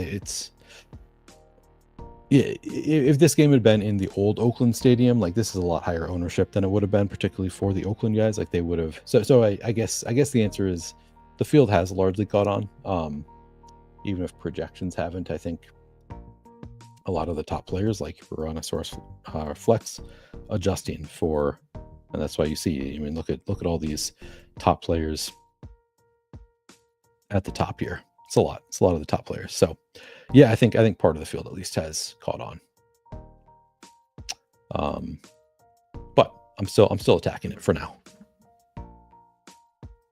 Speaker 1: if this game had been in the old Oakland Stadium, like this is a lot higher ownership than it would have been, particularly for the Oakland guys. Like they would have. So I guess the answer is the field has largely caught on. Even if projections haven't, I think a lot of the top players like were on a source flex adjusting for, and that's why you see. I mean, look at all these top players at the top here. It's a lot of the top players. So yeah, I think part of the field at least has caught on. But I'm still attacking it for now.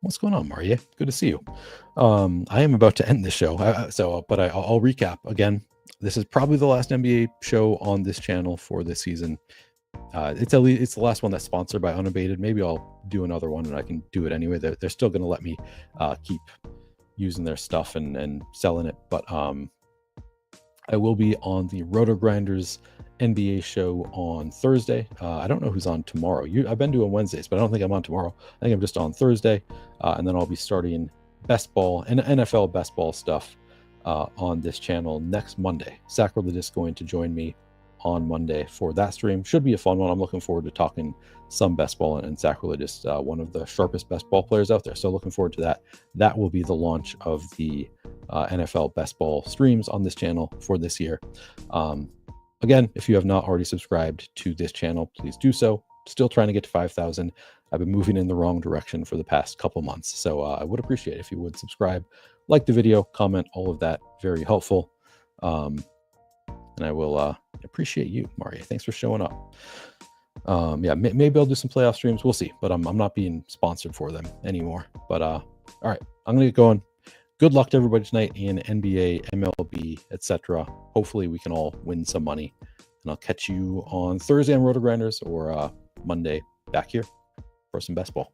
Speaker 1: What's going on, Mario? Good to see you. I am about to end this show, but I'll recap again. This is probably the last NBA show on this channel for this season. It's the last one that's sponsored by Unabated. Maybe I'll do another one, and I can do it anyway. They're still going to let me keep using their stuff and selling it, but I will be on the Rotogrinders NBA show on Thursday. I don't know who's on tomorrow. I've been doing Wednesdays, but I don't think I'm on tomorrow. I think I'm just on Thursday, and then I'll be starting best ball and NFL best ball stuff on this channel next Monday. Sacrilege is going to join me on Monday for that stream. Should be a fun one. I'm looking forward to talking some best ball, and Sacrilege is one of the sharpest best ball players out there. So looking forward to that. That will be the launch of the NFL best ball streams on this channel for this year. Again, if you have not already subscribed to this channel, please do so still trying to get to 5,000. I've been moving in the wrong direction for the past couple months. So I would appreciate it if you would subscribe, like the video, comment, all of that. Very helpful. And I will appreciate you, Mario. Thanks for showing up. Yeah, maybe I'll do some playoff streams. We'll see, but I'm not being sponsored for them anymore. But all right, I'm gonna get going. Good luck to everybody tonight in NBA, MLB, etc. Hopefully we can all win some money. And I'll catch you on Thursday on Rotogrinders or Monday back here for some best ball.